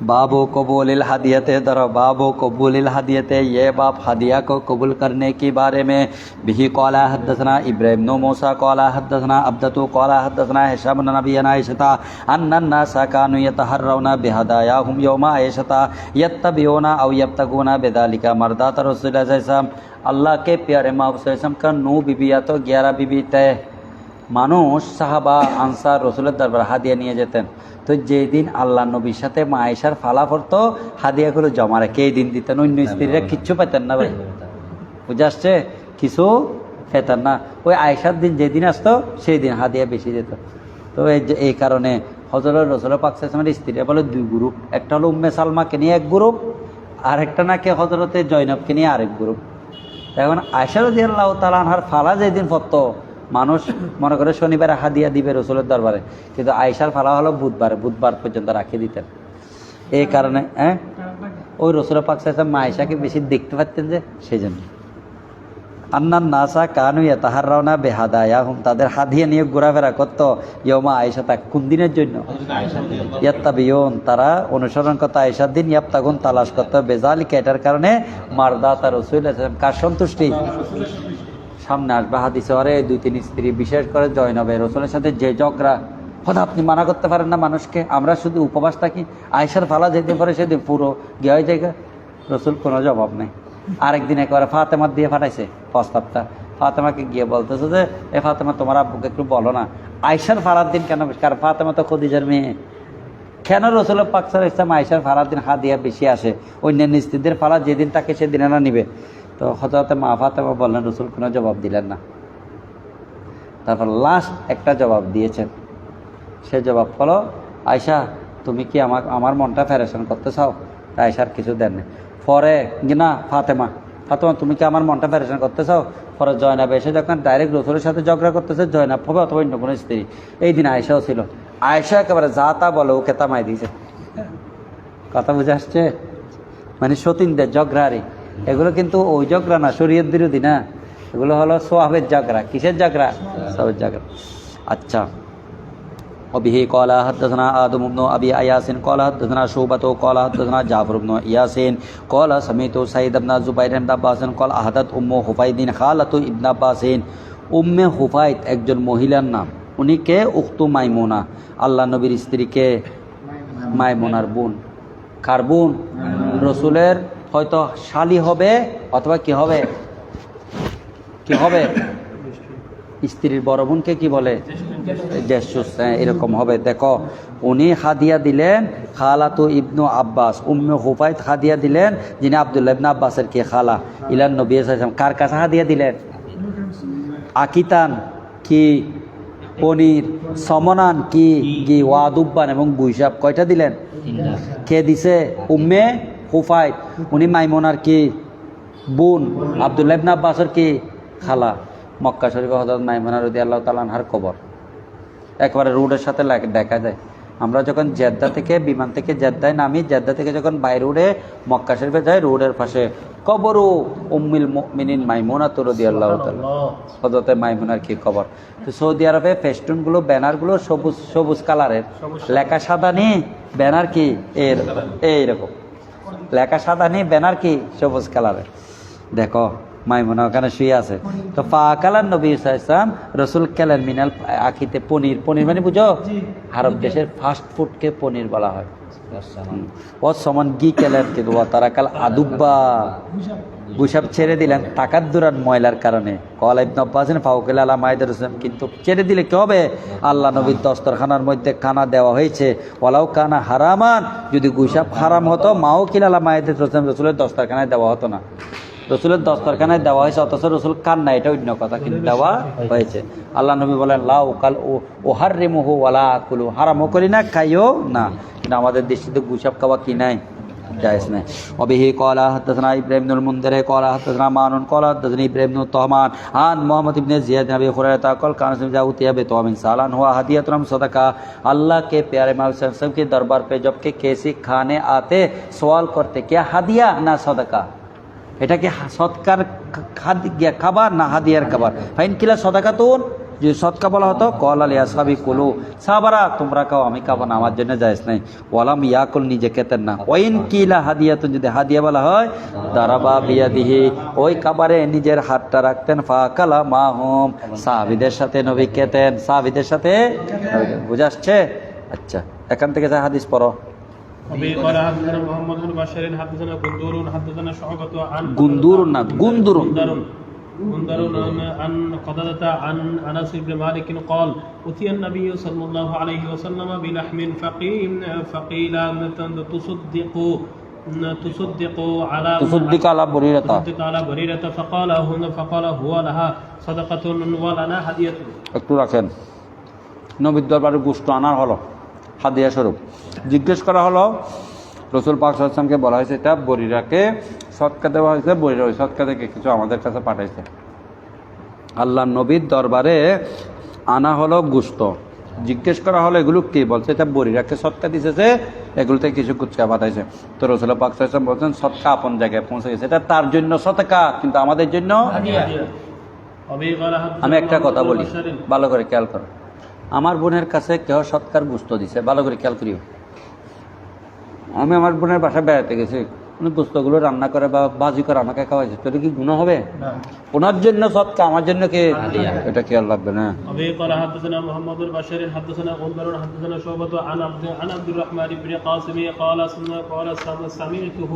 बाबो कबूलिल हदियते दरो बाबो कबूलिल हदियते ये बाप हदिया को कबूल करने के बारे में बिही कौला हद्दसना इब्राहिम नो मूसा कौला हद्दसना अब्दतु कौला हद्दसना हिशाम नबियना आयशता अन्नन्ना साकानु यतहर्रौना बिहदायाहुम यौमा आयशता यत्तबिऊना औ यब्तगूना बिदालिका मर्दात रसूलुल्लाह सल्लल्लाहु अलैहि वसल्लम। अल्लाह के प्यारे महबूब सल्लल्लाहु अलैहि वसल्लम का 9 बीबिया तो 11 बीबी तय। মানুষ সাহাবা আনসার রসুলের দরবার হাদিয়া নিয়ে যেতেন। তো যেদিন আল্লাহ নবীর সাথে মা আয়েশার ফালা পড়তো হাদিয়াগুলো জমা রেখে এই দিন দিতেন। অন্য স্ত্রীরা কিচ্ছু পেতেন না ভাই, বুঝে আসছে? কিছু পেতেন না। ওই আয়েশার দিন যেদিন আসতো সেই দিন হাদিয়া বেশি যেত। তো এই কারণে হযরত রাসূল পাক সাল্লাল্লাহু আলাইহি ওয়াসাল্লামের স্ত্রীরা বলে 2 গ্রুপ, একটা হলো উম্মে সালমাকে নিয়ে এক গ্রুপ, আর একটা নাকি হযরতে জয়নবকে নিয়ে আরেক গ্রুপ। এখন আয়েশা রাদিয়াল্লাহু তাআলা আনহার ফালা যেদিন পড়তো মানুষ মনে করে শনিবারে হাদিয়া দিবে রসুলের দরবারে, কিন্তু আয়েশার ফালা হলো বুধবার পর্যন্ত রাখিয়ে দিতেন। এই কারণে ওই রসুল পাক সাল্লাল্লাহু আলাইহি ওয়াসাল্লাম মা আয়েশাকে বেশি দেখতে পাচ্ছেন যে সেই জন্য। আন্নান নাসা কানু ইয়াতাহাররাউনা বিহাদায়াহুম, তাদের হাদিয়া নিয়ে ঘোরাফেরা করতো ইয়মা আয়েশা, তা কোন দিনের জন্য? ইয়াত্তাবিউন, তারা অনুসরণ করতো আয়েশার দিন, ইয়াবতাগুন তালাশ করতো, বেজালিকা এটার কারণে মারদাতা রাসূলুল্লাহ সাল্লাল্লাহু আলাইহি ওয়াসাল্লাম, কার সন্তুষ্টি? সামনে আসবে হাদিসে ওরে 2-3 স্ত্রী, বিশেষ করে জয়নবে রসুলের সাথে যে ঝগড়া হঠাৎ আপনি মানা করতে পারেন না মানুষকে। আমরা শুধু উপবাস থাকি, আয়েশার ফালা যেদিন পরে সেদিন পুরো গিয়ে হয়ে জায়গা রসুল কোনো জবাব নেই। আরেকদিন একবারে ফাতেমার দিয়ে পাঠাইছে প্রস্তাবটা, ফাতেমাকে গিয়ে বলতেছে যে এ ফাতেমা তোমার আব্বুকে একটু বলো না আয়েশার ফালার দিন কেন, কারণ ফাতেমা তো খদিজার মেয়ে, কেন রসুল পাক সাল্লাল্লাহু আলাইহি ওয়াসাল্লাম আয়েশার ফালার দিন হাদিয়া বেশি আসে, অন্যান্য স্ত্রীদের ফালা যেদিন তাকে সেদিন এরা নিবে। তো হযরত মা ফাতেমা বললেন, রসুল কোনো জবাব দিলেন না। তারপর লাস্ট একটা জবাব দিয়েছেন, সে জবাব হলো আয়েশা তুমি কি আমার মনটা ফেরেশান করতে চাও? আয়েশার কিছু দেন না। পরে না ফাতেমা তুমি কি আমার মনটা ফেরেশান করতে চাও? পরে জয়নাব এসে যখন ডাইরেক্ট রসুলের সাথে ঝগড়া করতেছে, জয়নাব হবে অথবা অন্য কোনো স্ত্রী, এই দিন আয়েশাও ছিল। আয়েশা একেবারে যা তা বলে ওকে তামাই দিয়েছে। কথা বুঝে আসছে? মানে সতীনদের ঝগড়ারি এগুলো কিন্তু ওই ঝগড়া না, শরীয়ত বিরোধী না, এগুলো হলো সোয়াবের ঝগড়া। কিসের ঝগড়া? সোয়াবের ঝগড়া। আচ্ছা, وبه قال حدثنا آدم بن أبي أياس قال حدثنا شعبة قال حدثنا جعفر بن ياسين قال سمعت سعيد بن زبير بن عباس قال أحدث أم حفيد خالة ابن عباس। উম্মে হুফাইদ একজন মহিলার নাম, উনি কে? উখতু মাইমুনা, আল্লাহ নবীর স্ত্রী কে? মাইমুনার বোন। কার বোন? রসুলের হয়তো শালি হবে অথবা কি হবে, কি হবে? স্ত্রীর বড় বোনকে কি বলে? জ্যেষ্ঠ, এরকম হবে। দেখো উনি হাদিয়া দিলেন খালাতু ইবনু আব্বাস, উম্মে হুফাইদ হাদিয়া দিলেন যিনি আব্দুল্লাহ ইবনে আব্বাসের কি খালা, ইলান নবী সাল্লাল্লাহু আলাইহি ওয়াসাল্লাম। কার কাছে হাদিয়া দিলেন? আকিতান কি? পনির। সমনান কি? ঘি। ওয়াদুব্বান এবং বুইসাব। কয়টা দিলেন? 3টা। কে দিছে? উম্মে হুফাইদ, উনি মাইমুনার কি? বোন, আব্দুল্লাহ ইবনে আব্বাসের কি? খালা। মক্কা শরীফে হযরত মাইমুনা রাদিয়াল্লাহু তাআলা আনহার কবর একেবারে রোডের সাথে দেখা যায়। আমরা যখন জেদ্দা থেকে বিমান থেকে জেদ্দায় নামি, জেদ্দা থেকে যখন বাই রোডে মক্কা শরীফে যাই, রোডের পাশে কবরু উম্মুল মুমিনিন মাইমুনা রাদিয়াল্লাহু তাআলা, হযরত মাইমুনার কি কবর। তো সৌদি আরবে ফেস্টুনগুলো, ব্যানারগুলো সবুজ সবুজ কালারের, লেখা সাদা নেই, ব্যানার কি এইরকম লেখা সাদা নেই, ব্যানার কি সবুজ কালারের। দেখো মাইমুনা ওখানে শুয়ে আছে। তো ফাকালান নবী সাল্লাল্লাহু আলাইহি ওয়াসাল্লাম, রসুল খেলেন মিনাল আখিতে পনির। পনির মানে বুঝো আরব দেশের ফাস্ট ফুডকে পনির বলা হয়। ও সমান গি খেলেন, কিন্তু তারা কাল আদুব্বা গুসাব ছেড়ে দিলেন তাকাদ্দুরান ময়লার কারণে। কলা ইবনে আব্বাস ফাউকাল আলা মাইদার রাসূল, কিন্তু ছেড়ে দিলে কি হবে? আল্লাহ নবীর দস্তরখানার মধ্যে খানা দেওয়া হয়েছে, ওয়ালাউ কানা হারামান, যদি গুসাব হারাম হতো মাও কিল আলা মাইদার রাসূল, রাসূলের দস্তরখানায় দেওয়া হতো না। রসুলের দস্তরখানায় দেওয়া হয়েছে অথচ রসুল খান না, এটা অন্য কথা, কিন্তু দেওয়া হয়েছে। আল্লাহ নবী বলেন লা উকাল ও হাররিমুহু ওয়ালা আকুলু, হারামও করি না খাইও না, কিন্তু আমাদের দৃষ্টিতে গুসাব খাওয়া কি নাই, জায়েজ নাই। ওবিহি ক্বালা হাদাসানা ইব্রাহিম ইবনুল মুনযির ক্বালা হাদাসানা মানুন ক্বালা হাদাসানি ইব্রাহিম ইবনু তহমান আন মুহাম্মদ ইবনে জিয়াদ নবী হুরায়রা ক্বাল কানা जाउतिया बेतौमिन सालान हुआ हदियतुम सदका। अल्लाह के प्यारे मोहम्मद सब के दरबार पे जब के कैसे खाने आते सवाल करते क्या हदिया ना सदका, এটা কি সৎকার খাবার না হাদিয়ার খাবার? ফাইন কিলা সদাকাতুন যে সৎকা বলা হতো কল আলী আসহাবি কুলু, সাহাবারা তোমরা খাও আমি খাবো না, আমার জন্য জায়েজ নাই। ওয়ালাম ইয়াকুল, নিজে খেতেন না। ওয়াইন কিলা হাদিয়াতুন, যদি হাদিয়া বলা হয় দারাবা বিয়াদিহি, ওই খাবারে নিজের হাতটা রাখতেন। ফাকালা মাহুম, সাহাবীদের সাথে নবী খেতেন, সাহাবীদের সাথে। বুঝে আসছে? আচ্ছা, এখান থেকে যা হাদিস পড়ো। وبه قال حدثنا محمد بن بشار حدثنا غندور حدثنا شعبة عن গুন্দুর না গুন্দুরুন। غندر عن قتادة عن أنس بن مالك قال أتي النبي صلى الله عليه وسلم بلحم فقيل تصدق على تصدق على بريرة فقال هو لها صدقة ولنا هدية। একটু রাখেন। নবীর দরবারে গোশত আনার হলো হাদিয়া স্বরূপ। জিজ্ঞেস করা হলো, রসুল পাক সাল্লাল্লাহু আলাইহি ওয়াসাল্লামকে বলা হয়েছে এটা বরিরাকে সৎকা দেওয়া হয়েছে, বরিরা ওই সৎকা থেকে কিছু আমাদের কাছে পাঠাইছে। আল্লাহ নবীর দরবারে আনা হলো গোশত। জিজ্ঞেস করা হলো এগুলো কি? বলছে এটা বরিরাকে সৎকা দিতেছে, এগুলো থেকে কিছু গুচ্ছা পাঠাইছে। তো রসুল পাক সাল্লাল্লাহু আলাইহি ওয়াসাল্লাম বলছেন সৎকা আপন জায়গায় পৌঁছে গেছে, এটা তার জন্য সৎকা, কিন্তু আমাদের জন্য। আমি একটা কথা বলি, ভালো করে খেয়াল করো। আমার বোনের কাছে কেউ সৎকার গোশত দিছে, ভালো করে খেয়াল করিও। আমি আমার বোনের বাসায় বেড়াতে গেছি, উনি গোশতগুলো রান্না করে বা ভাজি করে আমাকে খাওয়াইছে, তো এটা কি গুনাহ হবে? ওনার জন্য সৎকা, আমার জন্য কি? এটা খেয়াল রাখবে না। أبي قال حدثنا محمد بن بشار حدثنا غندر حدثنا شعبة عن عبد الرحمن بن قاسم قال سمعته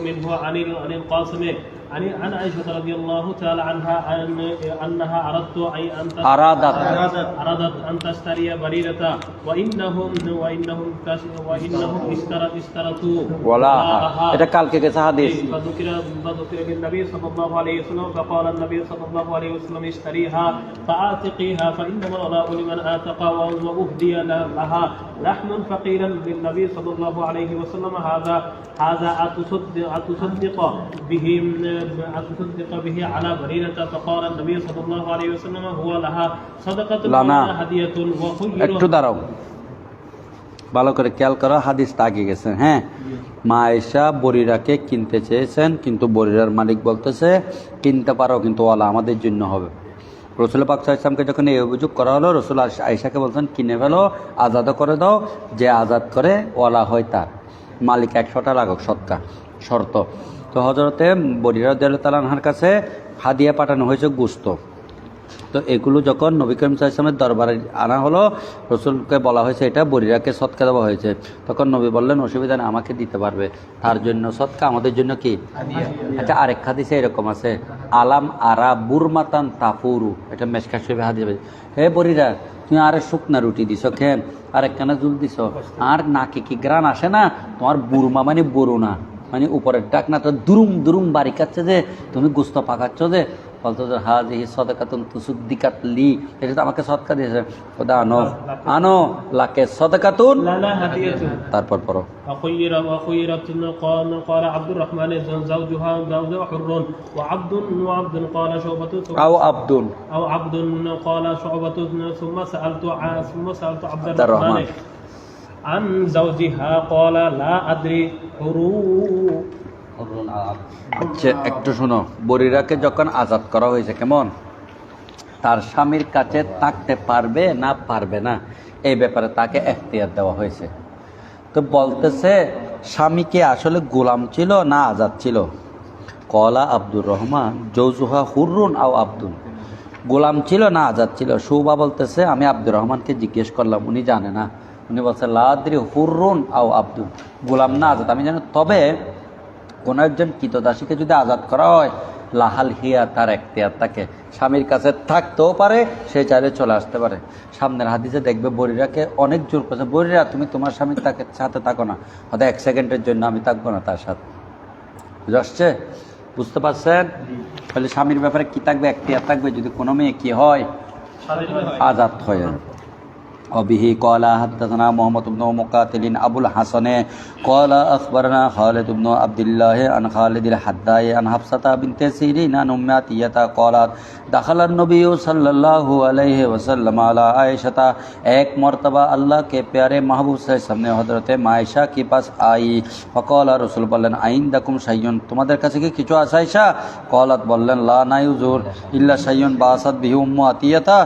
منه عن القاسم عن عائشة رضي الله تعالى عنها أنها أرادت أن تشتري بريرة وإنهم اشترطوا ولا এটা কালকে গেছে হাদিস। فذكر للنبي صلى الله عليه وسلم فقال النبي صلى الله عليه وسلم اشتريها فآتقيها فإنما الولاء لمن آتق وأهدي لها لحم فقيلا للنبي صلى الله عليه وسلم هذا أتصدق به على بريرة فقال النبي صلى الله عليه وسلم هو لها صدقة لنا هدية একটু দাঁড়াও, ভালো করে খেয়াল করো, হাদিসটা আগে গেছে। হ্যাঁ, মা আয়েশা বরিরাকে কিনতে চেয়েছেন, কিন্তু বরিরার মালিক বলতেছে কিনতে পারো, কিন্তু ওয়ালা আমাদের জন্য হবে। রসুল পাক সাল্লাল্লাহু আলাইহি ওয়াসাল্লামকে যখন এই অভিযোগ করা হলো, রসুল আয়েশাকে বলছেন কিনে ফেলো, আজাদও করে দাও, যে আজাদ করে ওয়ালা হয় তার মালিক 100টা লাগুক সৎকা শর্ত। তো হযরতে বরিরা রাদিয়াল্লাহু তাআলা আনহার কাছে হাদিয়া পাঠানো হয়েছে গোশত। তো এগুলো যখন নবী করিম সাল্লাল্লাহু আলাইহি ওয়াসাল্লামের দরবারে আনা হলো, রসুলকে বলা হয়েছে এটা বরিরাকে সৎকা দেওয়া হয়েছে। তখন নবী বললেন অসুবিধা নেই, আমাকে দিতে পারবে, তার জন্য সৎকা, আমাদের জন্য কি? আচ্ছা, আরেক হাদিসে এরকম আছে, আলাম আরা বুরমাতান তাফুরু, এটা মেশকাত শরীফে হাদিস। হে বরিরা, তুমি আরে শুকনা রুটি দিছ খেন, আর একখানা জুল দিছ, আর নাকে কি গ্রান আসে না? তোমার বুরমা মানে বড় না, মানে উপরের ডাকনাটা দুরুম দুরুম বাড়ি কাচ্ছে যে, তুমি গোস্ত পাকাচ্ছ যে, বলতো যে হাজিহি সাদাকাতুন তুসুদ্দিকাত লি, এটা তো আমাকে সদকা দিয়েছে। খোদা আনো আনো লাকে সাদাকাতুন লানা হাদিয়াতুন। তারপর পড়ো। وخيرت قال عبد الرحمن زوجها حر وعبد قال شعبة أو عبد قال شعبة ثم سألت عبد الرحمن عن زوجها قال لا أدري আচ্ছা, একটু শোনো, বরিরাকে যখন আজাদ করা হয়েছে, কেমন তার স্বামীর কাছে থাকতে পারবে না পারবে না, এই ব্যাপারে তাকে এখতিয়ার দেওয়া হয়েছে। তো বলতেছে স্বামীকে আসলে গোলাম ছিল না আজাদ ছিল? কলা আব্দুর রহমান জৌজুহা হুররুন আও আব্দুন, গোলাম ছিল না আজাদ ছিল? শুবা বলতেছে আমি আব্দুর রহমানকে জিজ্ঞেস করলাম, উনি জানে না, উনি বলছে লাদ্রি হুররুন আও আব্দুন, গোলাম না আজাদ আমি জানি। তবে কোনো একজন কৃতদাসীকে যদি আজাদ করা হয়, লাহাল হিয়া, তার এখতিয়ার থাকে, স্বামীর কাছে থাকতেও পারে, সে চাইলে চলে আসতে পারে। সামনের হাদিসে দেখবে বরিরাকে অনেক জোর করছে, বরিরা তুমি তোমার স্বামীর সাথে থাকো না, হয়তো 1 সেকেন্ডের জন্য আমি থাকবো না তার সাথে। বুঝতে বুঝতে পারছেন? তাহলে স্বামীর ব্যাপারে কি থাকবে? এখতিয়ার থাকবে যদি কোনো মেয়ে কি হয়, আজাদ হয়। وبه قال حدثنا محمد بن مقاتل أبو الحسن قال أخبرنا خالد بن عبد الله عن خالد الحداء عن حفصة بنت سيرين عن أم عطية قالت دخل النبي صلى الله عليه وسلم على عائشة ایک مرتبہ اللہ کے پیارے محبوب صلی اللہ علیہ وسلم نے حضرت عائشہ کے پاس آئی فقال رسول বললেন আইন্দাকুম শাইয়ুন তোমাদের কাছে কি কিছু আছে আয়েশা قالت বললেন লা নাই হুজুর ইল্লা শাইয়ুন বাসাত বিহি উম্মু আতিয়াতা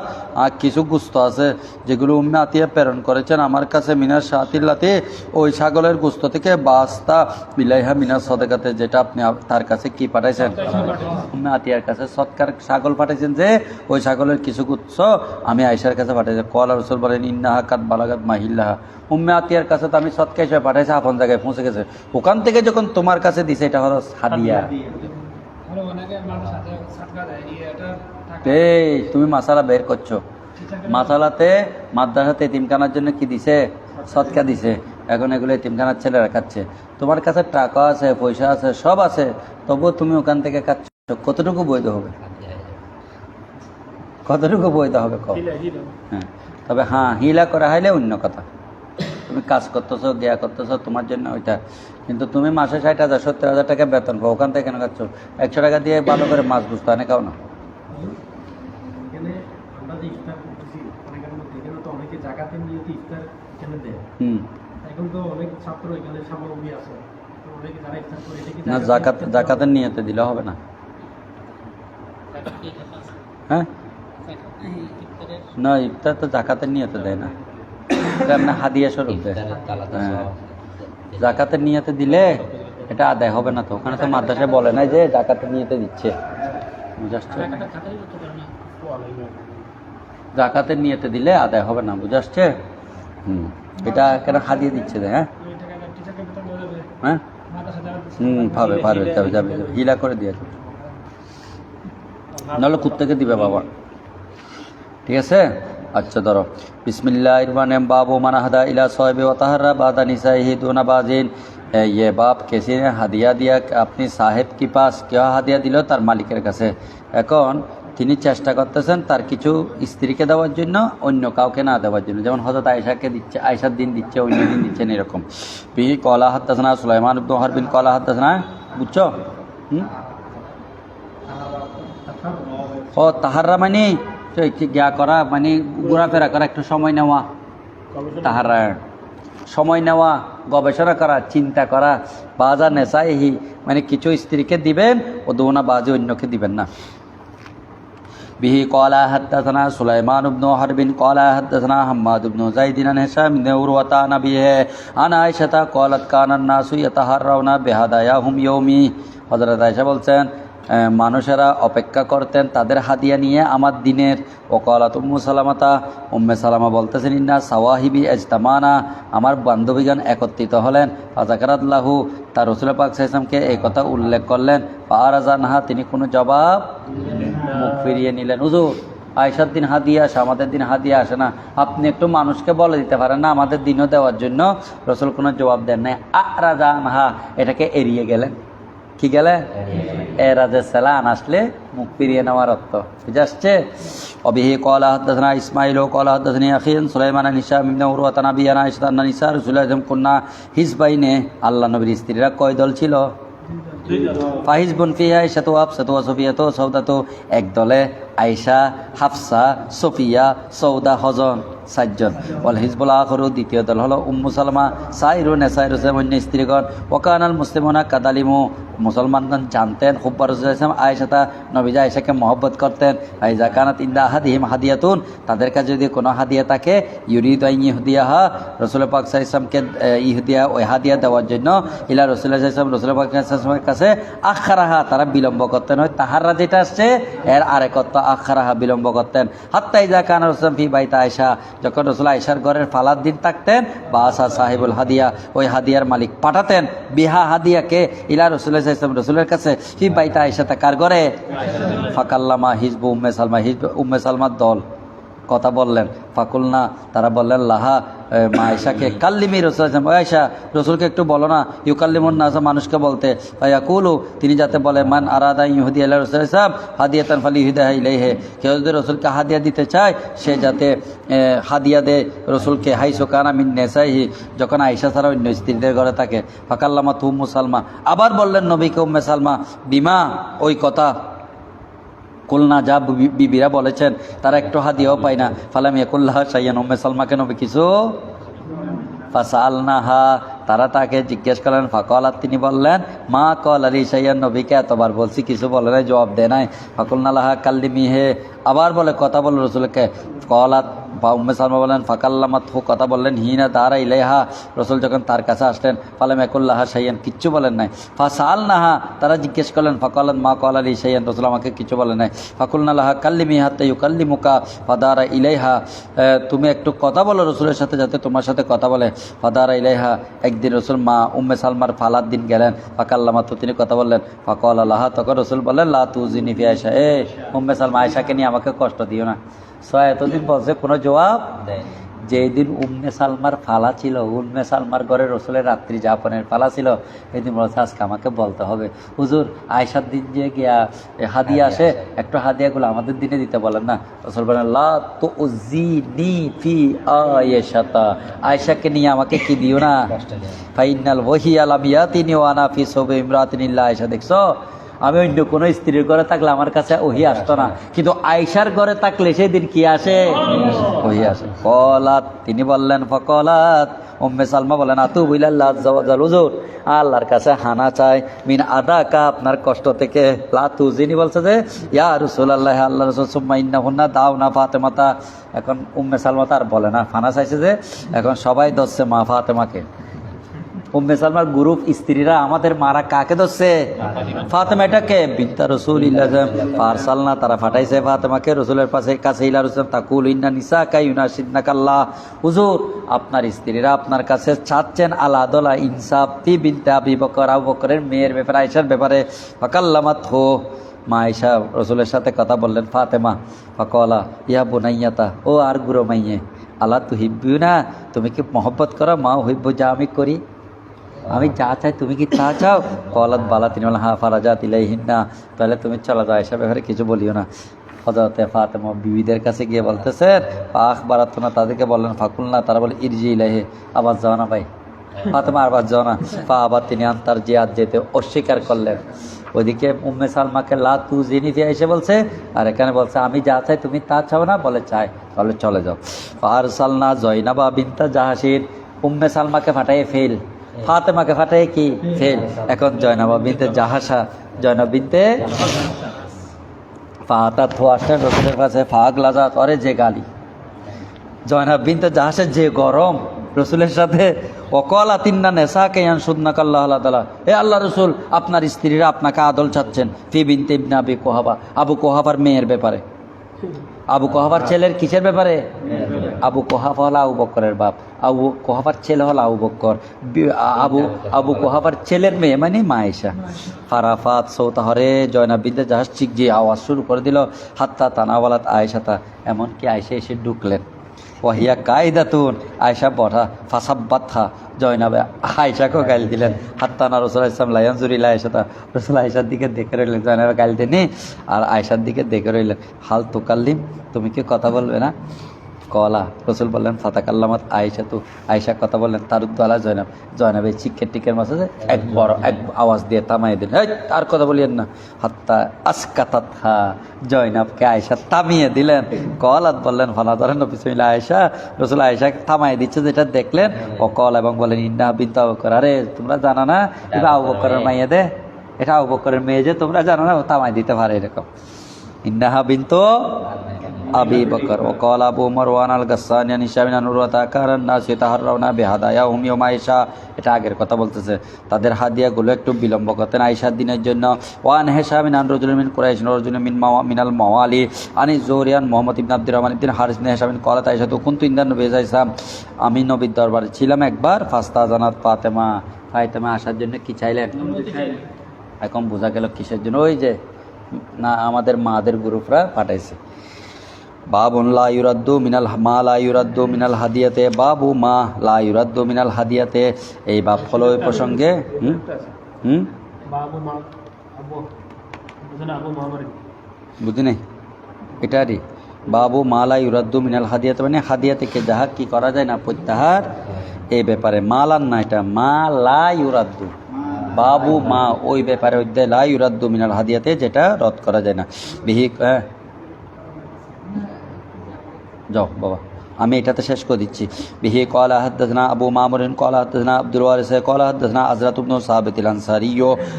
কিছু গোশত আছে যেগুলো উম্মে আতিয়া প্রেরণ করেছেন আমার কাছে মিনাস শাতিল্লাতে ওই ছাগলের গোশত থেকে বাস্তা বিলাইহা মিনাস সাদাকাতে যেটা আপনি তার কাছে কি পাঠাইছেন উম্মে আতিয়ার কাছে সৎকার ছাগল পাঠাইছেন যে ওই ছাগলের কিছু গুচ্ছ আমি আয়েশার কাছে পাঠাইছি কলা রাসূল বলেন ইন্নাহা কাদ বালাগাত মাহিল্লাহা উম্মে আতিয়ার কাছে তো আমি সৎকার হিসেবে পাঠাইছি আপন জায়গায় পৌঁছে গেছে ওখান থেকে যখন তোমার কাছে দিছে এটা হলো হাদিয়া এই তুমি মাসালা বের করছো মাসালাতে মাদ্রাসাতে এতিমখানার জন্য কি দিছে সৎকা দিছে এখন এগুলো এতিমখানার ছেলেরা খাচ্ছে তোমার কাছে টাকা আছে পয়সা আছে সব আছে তবুও তুমি ওখান থেকে খাচ্ছ কতটুকু বৈধ হবে কতটুকু বৈধ হবে কম হ্যাঁ তবে হ্যাঁ হিলা করা হইলে অন্য কথা তুমি কাজ করতেছো গিয়া করতেছো তোমার জন্য ওইটা কিন্তু তুমি মাসে 60,000 70,000 টাকা বেতন পাও ওখান থেকে কেন খাচ্ছ 100 টাকা দিয়ে ভালো করে মাছ বুঝতে আনে খাও না না জাকাতের নিয়তে দিলে হবে না হ্যাঁ না ইফতার তো জাকাতের নিয়তে দেয় না এটা আপনার হাদিয়া স্বরূপ দেয় হ্যাঁ জাকাতের নিয়তে দিলে এটা আদায় হবে না তো ওখানে তো মাদ্রাসায় বলে না যে জাকাতের নিয়তে দিচ্ছে বুঝাচ্ছে জাকাতের নিয়তে দিলে আদায় হবে না বুঝাচ্ছে এটা কেন হাদিয়ে দিচ্ছে হ্যাঁ হ্যাঁ পাবে পারবে যাবে যাবে হিলা করে দিয়েছে নাহলে কুত্তাকে দিবে বাবা ঠিক আছে अच्छा धरो बिस्मिल्लाहिर्रहमानिर्रहीम बाबू मन हदा इला साहिबी व तहर्रा बादा निसाइही दुना बाजिन ये बाप किसी ने हदिया दिया अपनी साहेब के पास क्या हदिया दिल तार मालिकेर काছে এখন তিনি চেষ্টা করতেছেন তার কিছু স্ত্রীকে দেওয়ার জন্য অন্য কাউকে না দেওয়ার জন্য যেমন হযরত আয়েশাকে দিচ্ছে আয়েশার দিন দিচ্ছে অন্য দিন দিচ্ছেন এরকম বি কলা হাদাসনা সুলাইমান ইবনে হারবিন কলা হাদাসনা বুঝছো ও তাহাররা মানে গিয়া করা মানে ঘোরাফেরা করা একটু সময় নেওয়া তাহারা সময় নেওয়া গবেষণা করা চিন্তা করা বাজার নেশাইহি মানে কিছু স্ত্রীকে দিবেন ও দোনা বাজে অন্যকে দিবেন না به قال حدثنا سليمان بن حرب قال حدثنا حماد بن زيد عن هشام بن عروة عن أبيه عن عائشة قالت كان الناس يتحرون بهداياهم يومي হযরত আয়েশা বলছেন মানুষেরা অপেক্ষা করতেন তাদের হাদিয়া নিয়ে আমার দিনের ওকালাত উম্মু সালামা বলতেছেন ইন্না সাওয়াহিবি ইজতামানা আমার বান্ধবীগণ একত্রিত হলেন ফাযাকারাল্লাহু তার রাসূল পাক সাল্লাল্লাহু আলাইহি ওয়াসাল্লামকে এই কথা উল্লেখ করলেন ফারাজানহা তিনি কোনো জবাব মুখ ফিরিয়ে নিলেন হুজুর আয়েশার দিন হাদিয়া আসে আমাদের দিন হাদিয়া আসে না আপনি একটু মানুষকে বলে দিতে পারেন না আমাদের দিনও দেওয়ার জন্য রাসূল কোনো জবাব দেন নাই আরাজানহা এটাকে এড়িয়ে গেলেন কি গেলে এরাজের সালান আসলে মুখ ফিরিয়ে নেওয়ার অর্থ বুঝে আসছে অবিহি কলা হাদাসনা ইসমাইল ও কলা হাদাসনি আখিন সুলাইমান আন হিশাম ইবনে উরওয়া আন আবি আনা আয়েশা আন্না নিসা রাসূলুল্লাহ কুন্না হিজবাইনে আল্লাহ নবীর স্ত্রীরা কয় দল ছিল ফাহিজবুন ফিহা আয়েশা তো হাফসা তো সফিয়া তো সৌদা তো এক দলে আয়েশা হাফসা সফিয়া সৌদা হজন 7 জন ওয়াল হিজবুল আখরু দ্বিতীয় দল হলো উম্মু সালমা সাইরু নেসাইরু অন্য স্ত্রীগণ ওয়াকানাল মুসলিমুনা কাদালিমু মুসলমানগণ জানতেন হুব্বা রাসূলুল্লাহ আয়েশা নবী আয়েশাকে মহব্বত করতেন আইজা কানাত ইন্দা আহাদিহিম হাদিয়াতুন তাদের কাছে যদি কোনো হাদিয়া থাকে ইউরিদু আন ইহদিয়াহা রাসূল পাক সাল্লাল্লাহু আলাইহি ওয়াসাল্লামকে ইহদিয়া ওই হাদিয়া দেওয়ার জন্য ইলা রাসূলুল্লাহ সাল্লাল্লাহু আলাইহি ওয়াসাল্লাম রাসূল পাক সাল্লাল্লাহু আলাইহি ওয়াসাল্লামের কাছে আখারাহা তারা বিলম্ব করতেন হয় তাহাররা যেটা আসছে এর আরেক অর্থ আখারাহা বিলম্ব করতেন হাত্তা ইজা কানা রাসূল ফি বাইত আয়েশা যখন রাসূল আয়েশার ঘরের ফালার দিন থাকতেন বাসা সাহিবুল হাদিয়া ওই হাদিয়ার মালিক পাঠাতেন বিহা হাদিয়াকে ইলা রাসূলুল্লাহ সাল্লাল্লাহু আলাইহি ওয়াসাল্লাম রাসূলের কাছে ফি বাইত আয়েশা কার ঘরে ফাকাল্লামা হিজবু উম্মে সালমা হিজব উম্মে সালমার দল কথা বললেন। ফাকুল না, তারা বললেন লাহা মা আয়েশাকে, কাল্লিমি রসুল, আয়েশা রসুলকে একটু বলো না, ইউকাল্লিমুন নাস, মানুষকে বলতে, ইয়াকুলু, তিনি যাতে বলে, মান আরাদা ইহুদি আল্লাহ রসুল ইসলাম হাদিয়াতান ফালি ইহুদা ইলাইহি, কেউ যদি রসুলকে হাদিয়া দিতে চায় সে যাতে হাদিয়া দে রসুলকে। হাই সোকানা মিন নেসাইহি, যখন আয়েশা ছাড়া অন্য স্ত্রীদের ঘরে থাকে। ফাকাল্লামা তু উম্মু সালমা, আবার বললেন নবীকে উম্মে সালমা, বিমা, ওই কথা। কুলনা, যা বিবিরা বলেছেন, তারা একটু হাদিয়াও পায় না। ফালাম ইয়াকুল্লাহ শাইয়ান, উম্মে সালমাকে নবী কিছু ফাসালনাহা, তারা তাকে জিজ্ঞেস করলেন। ফাকালাত, তিনি বললেন, মা কল আলী শাইয়ান, নবীকে এতবার বলছি কিছু বলে নাই, জবাব দেয় নাই। ফাকুলনা লাহা কাল্লিমি হে, আবার বলে কথা বল রসুলকে। কলাত বা উম্মে সালমা বলেন, ফাকাল্লামাত হু, কথা বললেন, হিনা দাঁড়া ইলাইহা, রসুল যখন তার কাছে আসলেন। ফালাম ইয়াকুল্লাহা শাইয়ান, কিচ্ছু বলেন নাই। ফাসালনাহা, তারা জিজ্ঞেস করলেন। ফাকালাত মা কল আলী শাইয়ান, রসুল আমাকে কিছু বলেন নাই। ফাকুলনা লাহা কাল্লিমি হাত্তা ইউকাল্লিমুকা ফাদারা ইলাইহা, তুমি একটু কথা বলো রসুলের সাথে, যাতে তোমার সাথে কথা বলে। ফাদারা ইলাইহা, একদিন রসুল মা উম্মে সালমার ফালার দিন গেলেন। ফাকাল্লামাত, তিনি কথা বললেন। ফাকাল লাহা, তখন রসুল বললেন, লা তুজিনি ফি আয়েশা, উম্মে সালমা, আয়েশাকে নিয়ে আমাকে কষ্ট দিও না। এতদিন বলছে, কোনো জবাব দেয়। যেদিন উম্মে সালমার ফালা ছিল, উম্মে সালমার ঘরে রসুলের রাত্রি যাপনের ফালা ছিল, সেদিন বলছে আজকে আমাকে বলতে হবে, হুজুর আয়েশার দিন যে গিয়া হাদিয়া আসে, একটু হাদিয়াগুলো আমাদের দিনে দিতে বলেন না। রসুল বলেন, লা তুজিনি ফি আয়েশাতা, আয়েশাকে নিয়ে আমাকে কি দিও না। ফাইনাল ওয়াহিয়া লাম ইয়াতিনি ওয়া আনা ফি সবে ইমরাতিনিল্লাহ, আয়েশা দেখছো, আমি অন্য কোনো স্ত্রীর ঘরে থাকলে আমার কাছে ওহি আসতো না, কিন্তু আয়েশার ঘরে থাকলে সেদিন কি আসে, ওহি আসে। কলাত, তিনি বললেন, ফকলাত, উম্মে সালমা বলেন, আতু বিল্লাহ আযজা হুজুর, আল্লাহর কাছে হানা চাই, মিন আদাকা, আপনার কষ্ট থেকে। লা তুজিনি বলছে যে, ইয়া রাসূলুল্লাহ, আল্লাহ রাসূল, সুম্মা ইন্নাহুন্না দাওনা ফাতেমাতা। এখন উম্মে সালমা তার বলে না, ফানা চাইছে যে, এখন সবাই ধরছে মা ফাতেমাকে। উম্মে সালমার গ্রুপ স্ত্রীরা আমাদের মারা কাকে ধরছে, ফাতেমাটাকে, বিনতা রাসূলিল্লাহ ফারসালনা, তারা ফাটাইছে ফাতেমাকে রসুলের কাছে। ইলা রসুল তাকুল ইন্না নিসাকা ইউনাশিদনাকাল্লাহ, হুজুর আপনার স্ত্রীরা আপনার কাছে চাচ্ছেন আলা দলা ইনসাফ তি বিনতে আবি বকর, আবু বকরের মেয়ের ব্যাপারে, আয়েশার ব্যাপারে। ফাকাল্লামাত হো, মা আয়েশা রসুলের সাথে কথা বললেন। ফাতেমা ফাকলা ইয়া বুনাইয়াতা, ও আর গুরো মাইয়ে, আল্লাহ তুহিব্বু না, তুমি কি মহব্বত করো, মা হিব্বু, যা আমি করি, আমি যা চাই তুমি কি তা চাও। কলাত বালা, তিনি বলেন, হা ফারাজাত ইলাইহিন্না, তাহলে তুমি চলে যাও, আয়েশার ব্যাপারে কিছু বলিও না। হযরতে ফাতেমা বিবিদের কাছে গিয়ে বলতেছেন, পাখ বারাত না, তাদেরকে বললেন। ফাকুল না, তারা বলে, ইরজি ইলাইহি, আবার যাও না ভাই, ফাতেমা আবার যাও না। আবার তিনি আন্তার জিয়াদ যেতে অস্বীকার করলেন। ওইদিকে উম্মে সালমাকে লা তুজিনি ফি আয়েশা বলছে, আর এখানে বলছে আমি যা চাই তুমি তা চাও না, বলে চাই, তাহলে চলে যাও। ফারসালনা জয়নাবা বিনতা জাহাশির, উম্মে সালমাকে ফাটাইয়ে ফেল, ফাতেমাকে ফাটাই কি ফেল। এখন জয়নাবা বিনতে জাহাসা, জয়নাব বিনতে ফাতা থো আসলেন রসুলের কাছে। ফাগ লাজা, তরে যে গালি, জয়নাব বিনতে জাহাসের যে গরম রসুলের সাথে। অকলা তিন্না নেশাকে ইয়ানসুদনাকাল্লাহ তাআলা, এ আল্লাহ রসুল, আপনার স্ত্রীরা আপনাকে আদল চাচ্ছেন। ফি বিনতে ইবনে আবি কুহাফা, আবু কুহাফার মেয়ের ব্যাপারে। আবু কুহাফার ছেলের কিসের ব্যাপারে? আবু কুহাফা হলো আবু বকরের বাপ, আবু কুহাফার ছেলে হলো আবু বকর, আবু কুহাফার ছেলের মেয়ে মানে মা আয়েশা। ফারাফাত সৌতাহরে, জয়নাব বিনতে জাহাশ চিক যে আওয়াজ শুরু করে দিল। হাত্তা তানাওয়ালাত আয়েশাতা, এমনকি আয়েশা এসে ঢুকলেন। ওয়াহিয়া কায়দাতুন, আয়েশা বড়া। ফাসাব্বাতহা, জয়নাবে আয়েশাকেও গাইল দিলেন। হাত্তানা রাসূলুল্লাহ সাল্লাল্লাহু আলাইহি ওয়াসাল্লাম লা ইয়ানজুরু ইলা আয়েশাতা, রাসূল আয়েশার দিকে দেখে রইলেন। জয়নাবে গাইল দেননি, আর আয়েশার দিকে দেখে রইলেন। হাল তুকাল্লিম, তুমি কি কথা বলবে না? কলা, রসুল বললেন, ফাতাকাল্লামাত আয়েশা, তো আয়েশা কথা বললেন। তারুদ্দু আলা জয়নাব, জয়নাব এই চিকের টিকের মাঝে এক বড় এক আওয়াজ দিয়ে থামাই দিলেন, আর কথা বলিয়েন না। হাত্তা আসকাতাত, হা, জয়নাবকে আয়েশা থামিয়ে দিলেন। কলাত বললেন, ফানা ধরেন বিসমিল্লাহ আয়েশা, রসুল আয়েশাকে থামাই দিচ্ছে যেটা দেখলেন। ও কল, এবং বলেন, ইন্না বিনতু আবু বকর, আরে তোমরা জানো না এটা আবু বকরের মাইয়া দে, এটা আবু বকরের মেয়ে যে, তোমরা জানো না, ও থামাই দিতে পারে এরকম। ইন্নাহা বিনতু আবি বকর। ও কল আবু মারওয়ান আল গাসসানি আন হিশাম বিন উরওয়াতা কারান নাস ইয়াতাহাররাউনা বিহাদায়া হুম ইয়াউমা আয়েশা, এটা আগের কথা বলতেছে, তাদের হাদিয়াগুলো একটু বিলম্ব করতেন আয়েশার দিনের জন্য। ওয়ান হিশাম বিন রাজুলুন মিন কুরাইশ রাজুলুন মিনাল মাওয়ালি আনি জুরিয়ান মুহাম্মদ ইবনে আব্দুর রহমান ইবনে হারিস ইবনে হিশাম কলাত আয়েশা তো কুনতু ইনদা নবী সাল্লাল্লাহু, আমি নবীর দরবারে ছিলাম একবার। ফাস্তাজানাত ফাতেমা, ফাতেমা আসার জন্য কি চাইলেন? এখন বোঝা গেল কিসের জন্য, ওই যে না আমাদের মাদের গ্রুপরা পাঠাইছে। বাবুন লা ইউরাদ্দু মিনাল মা লা ইউরাদ্দু মিনাল হাদিয়াতে, বাবু মা লা ইউরাদ্দু মিনাল হাদিয়াতে। এই বাব হলো এই প্রসঙ্গে বাবু মা আবু বুঝনা আবু মামারি বুঝি নাই এটারই বাবু মা লা ইউরাদ্দু মিনাল হাদিয়াতে, মানে হাদিয়া থেকে যাহা কি করা যায় না প্রত্যাহার, এই ব্যাপারে মালান না, এটা মা লা ইউরাদ্দু, বাবু মা ওই ব্যাপারে অধ্যায় লা ইউরাদ্দু মিনাল হাদিয়াতে যেটা রদ করা যায় না। বিহি যাও বাবা আমি এটাতে শেষ করে দিচ্ছি। বিহি ক্বালা হাদাসনা আবু মামুরিন ক্বালা হাদাসনা আব্দুল ওয়ারিস ক্বালা হাদাসনা আযরাত ইবনে সাবিত আল আনসারী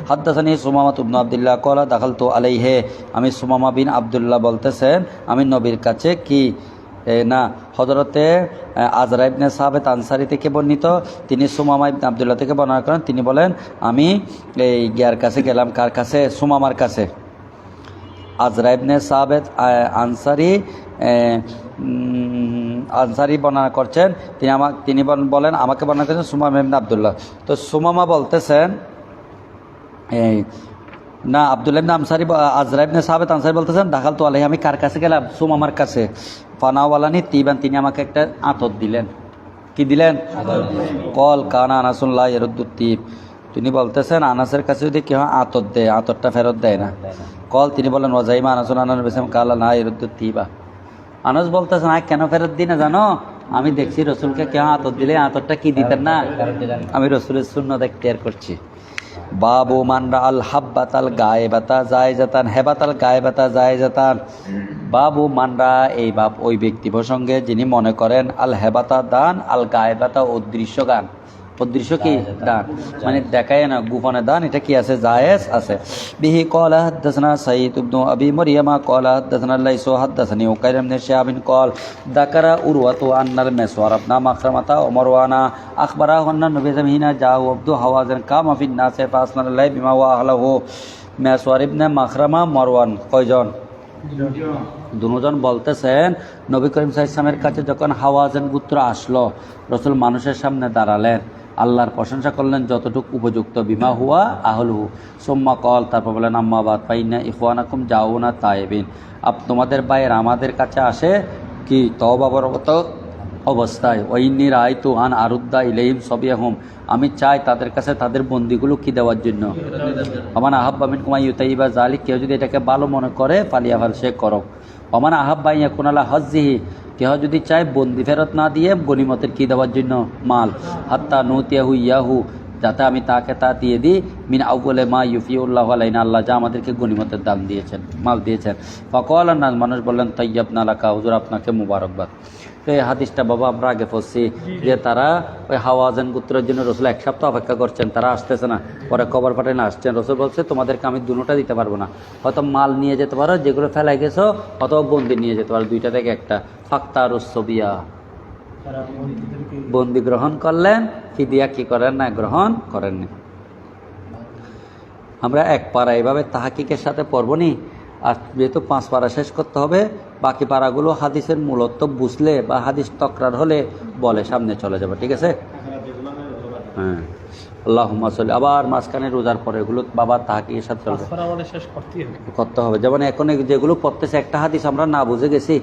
হাদাসানি সুমামা ইবনে আব্দুল্লাহ ক্বালা দাখালতু আলাইহি, আমি সুমামা বিন আব্দুল্লাহ বলতেছেন আমি নবীর কাছে কি না হযরতে আযরা ইবনে সাবিত আনসারী থেকে বর্ণিত, তিনি সুমামা ইবনে আব্দুল্লাহ থেকে বর্ণনা করেন, তিনি বলেন আমি এই গিয়ার কাছে গেলাম, কার কাছে? সুমামার কাছে। আযরা ইবনে সাবিত আনসারী বর্ণনা করছেন, তিনি বলেন আমাকে বর্ণনা করেছেন সুমামা ইবনে আব্দুল্লাহ। তো সুমামা বলতেছেন এই না আব্দুল্লাহ ইবনে আনসারী আযরা ইবনে সাবিত আনসারী বলতেছেন দাখালতু আলাইহি, আমি কার কাছে গেলাম? সুমামার কাছে। ফানাওয়ালানি তিবান, তিনি আমাকে একটা আতর দিলেন। কি দিলেন? কল কানা আনাসুন লা ইয়ারুদ্দু তিব, তিনি বলতেছেন আনাসের কাছে যদি কেউ আতর দেয় আতরটা ফেরত দেয় না। কল তিনি বলেন ওয়াজাইমা আনাসুন আনান বেসাম কালা না ইয়ারুদ্দু তিবা, আনাস বলতেছেন কেন ফেরত দিই না জানো? আমি দেখছি রসুলকে কেউ আতর দিলে আতরটা কি দিতেন না, আমি রসুলের সুন্নাত ইখতিয়ার করছি। বাবু মানরা আল হাব্বাতাল গায়েবাতা জায়েজাতান হেবাতাল গায়েবাতা জায়েজাতান, বাবু মানরা এই বাপ ওই ব্যক্তি প্রসঙ্গে যিনি মনে করেন আল হেবাতা দান আল গায়েবাতা অদৃশ্য গান, অদৃশ্য কি দান মানে দেখায় না গোপনে দান, এটা কি আছে? জায়েজ আছে। বিহি ক্বালা হাদাসনা সাঈদ ইবনে আবি মারইয়ামা ক্বালা হাদাসনা লাইসু হাদাসানি উকাইর ইবনে শিহাবিন ক্বাল যাকারা উরওয়াতু আন্নাল মিসওয়ার ইবনে মাখরামাতা ওয়া মারওয়ানা আখবারাহু আন্না নবী জামিনা জাউ আব্দু হাওয়াজান কামা ফিন নাসে ফাসনাল্লাহি বিমা ওয়া আহলাহু। মিসওয়ার ইবনে মাখরামা মারওয়ান কয়জন? দুজন বলতেছেন নবী করিম সাল্লাল্লাহু আলাইহি ওয়াসাল্লামের কাছে যখন হাওয়াজান গোত্র আসলো, রাসূল মানুষের সামনে দাঁড়ালেন, আল্লাহর প্রশংসা করলেন যতটুকু উপযুক্ত, বিমা হুয়া আহলুহু সুম্মা কল, তারপর বলেন আম্মা বাদ ফাইন্না ইখওয়ানাকুম জাউনা তাইবিন, তোমাদের ভাইয়ের আমাদের কাছে আসে কি তওবাবরত অবস্থায়। ওয়াইন্নী রাআইতু আন আরুদ্দা ইলাইহিম সাবিয়াহুম, আমি চাই তাদের কাছে তাদের বন্দিগুলো কি দেওয়ার জন্য। ওমান আহাব্বা মিনকুম আইয়ুতাইবা যালিক, কেউ যদি এটাকে ভালো মনে করে ফালিয়াফাল সে করো। ওমান আহাব্বা ইয়াকুন আলা হজ্জিহি, কেহ যদি চায় বন্দি ফেরত না দিয়ে গনিমতের কি দেওয়ার জন্য মাল, হাত্তা নুতিয়াহু ইয়াহু, যাতে আমি তাকে তা দিয়ে দিই, মিন আউয়ালে মা ইউফিউল্লাহু আলাইনা, আল্লাহ যা আমাদেরকে গনিমতের দান দিয়েছেন, মাল দিয়েছেন। ফাকাল নাস, মানুষ বললেন তাইয়াবনা লাকা, হুজুর আপনাকে মুবারকবাদ। তো এই হাদিসটা বাবা আমরা আগে পড়ছি যে তারা ওই হাওয়াজান গোত্রের জন্য রসুল এক সপ্তাহ অপেক্ষা করছেন, তারা আসতেছে না, পরে কবর পাঠানো আসছেন। রসুল বলছে তোমাদেরকে আমি দুটোটা দিতে পারবো না, হয়তো মাল নিয়ে যেতে পারো যেগুলো ফেলাই গেছো, অথবা বন্দি নিয়ে যেতে পারো, দুইটা থেকে একটা। ফাক্তারুসবিয়া, বন্দি গ্রহণ করলেন, ফিদিয়া কি করেন না, গ্রহণ করেননি। আমরা এক পারা এইভাবে তাহাকিকের সাথে পড়বো নি, আর যেহেতু 5 পারা শেষ করতে হবে, বাকি পারাগুলো হাদিসের মূলত বুঝলে বা হাদিস তকরার হলে বলে সামনে চলে যাবে, ঠিক আছে? হ্যাঁ আল্লাহুম্মা সাল্লি, আবার মাঝখানে রোজার পরে এগুলো বাবা তাহাকিকের সাথে চলবে, করতে হবে। যেমন এখন যেগুলো পড়তেছে একটা হাদিস আমরা না বুঝে গেছি,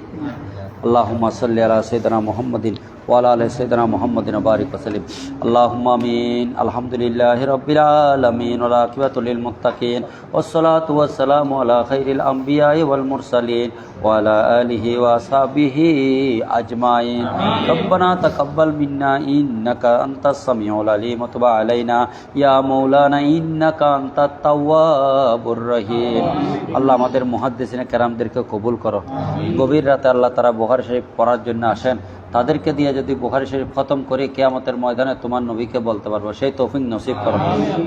আল্লাহুম্মা সাল্লি আলা সাইয়্যিদিনা মুহাম্মাদিন ওয়া আলা আলি সাইয়্যিদিনা মুহাম্মাদিন ওয়া বারিক ওয়া সাল্লিম। আল্লাহুম্মা আমিন। আলহামদুলিল্লাহি রাব্বিল আলামিন ওয়া আকিবাতু লিল মুত্তাকিন ওয়াসসালাতু ওয়াসসালামু আলা খাইরিল আমবিয়াই ওয়াল মুরসালিন ওয়া আলা আলিহি ওয়া আসহাবিহি আজমাইন। রব্বানা তাকাব্বাল মিন্না ইন্নাকা আনতাস সামিউল আলিম ওয়া তুব আলাইনা ইয়া মাওলানা ইন্নাকা আনতাত তাওয়াবুর রহিম। আল্লাহ আমাদের মুহাদ্দিসিনে কেরামদেরকে কবুল করো। গভীর রাতে আল্লাহ তারা বুখারী শরীফ পড়ার জন্য আসেন, তাদেরকে দিয়ে যদি বুখারী শরীফ খতম করে কিয়ামতের ময়দানে তোমার নবীকে বলতে পারবো, সেই তৌফিক নসিব করো।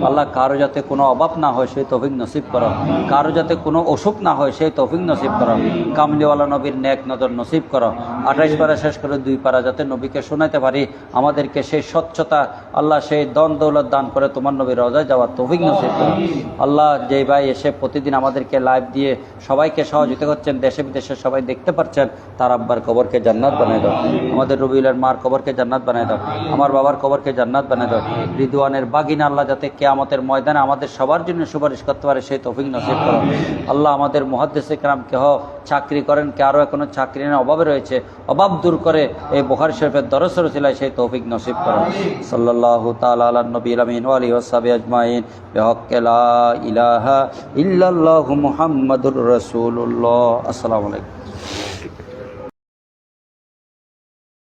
আল্লাহ কারো যাতে কোনো অভাব না হয় সেই তৌফিক নসিব করো, কারো যাতে কোনো অসুখ না হয় সেই তৌফিক নসিব করো। কামলিওয়ালা নবীর নেক নজর নসিব করো। 28 পারা শেষ করে 2 পারা যাতে নবীকে শোনাতে পারি, আমাদেরকে সেই স্বচ্ছতা আল্লাহ সেই দন দৌলত দান করে তোমার নবীর রওজায় যাওয়ার তৌফিক নসিব করো। আল্লাহ যেই ভাই এসে প্রতিদিন আমাদেরকে লাইভ দিয়ে সবাইকে সহযোগিতা করছেন, দেশে বিদেশে সবাই দেখতে পাচ্ছেন, তার আব্বার কবরকে জান্নাত বানিয়ে দাও। আমাদের রবিউলের মার কবরকে জান্নাত বানায় দাও, আমার বাবার কবরকে জান্নাত বানায় দাও। রিদওয়ানের বাগিনা আল্লাহ যাতে কিয়ামতের ময়দানে আমাদের সবার জন্য সুপারিশ করতে পারে সেই তৌফিক নসিব করো। আল্লাহ আমাদের মুহাদ্দিসে কেরাম কেহ চাকরি করেন, কে আরও এখনো চাকরি নেই, অভাবে রয়েছে, অভাব দূর করে এই বুখারী শরীফের দরস রসিলায় সেই তৌফিক নসিব করো। সাল্লাল্লাহু তাআলা আলা নবিয়িল আমিন ওয়া আলিহি ওয়া সাহবিহি আজমাইন বিহাক্কি লা ইলাহা ইল্লাল্লাহু মুহাম্মাদুর রাসূলুল্লাহ। আসসালামু আলাইকুম।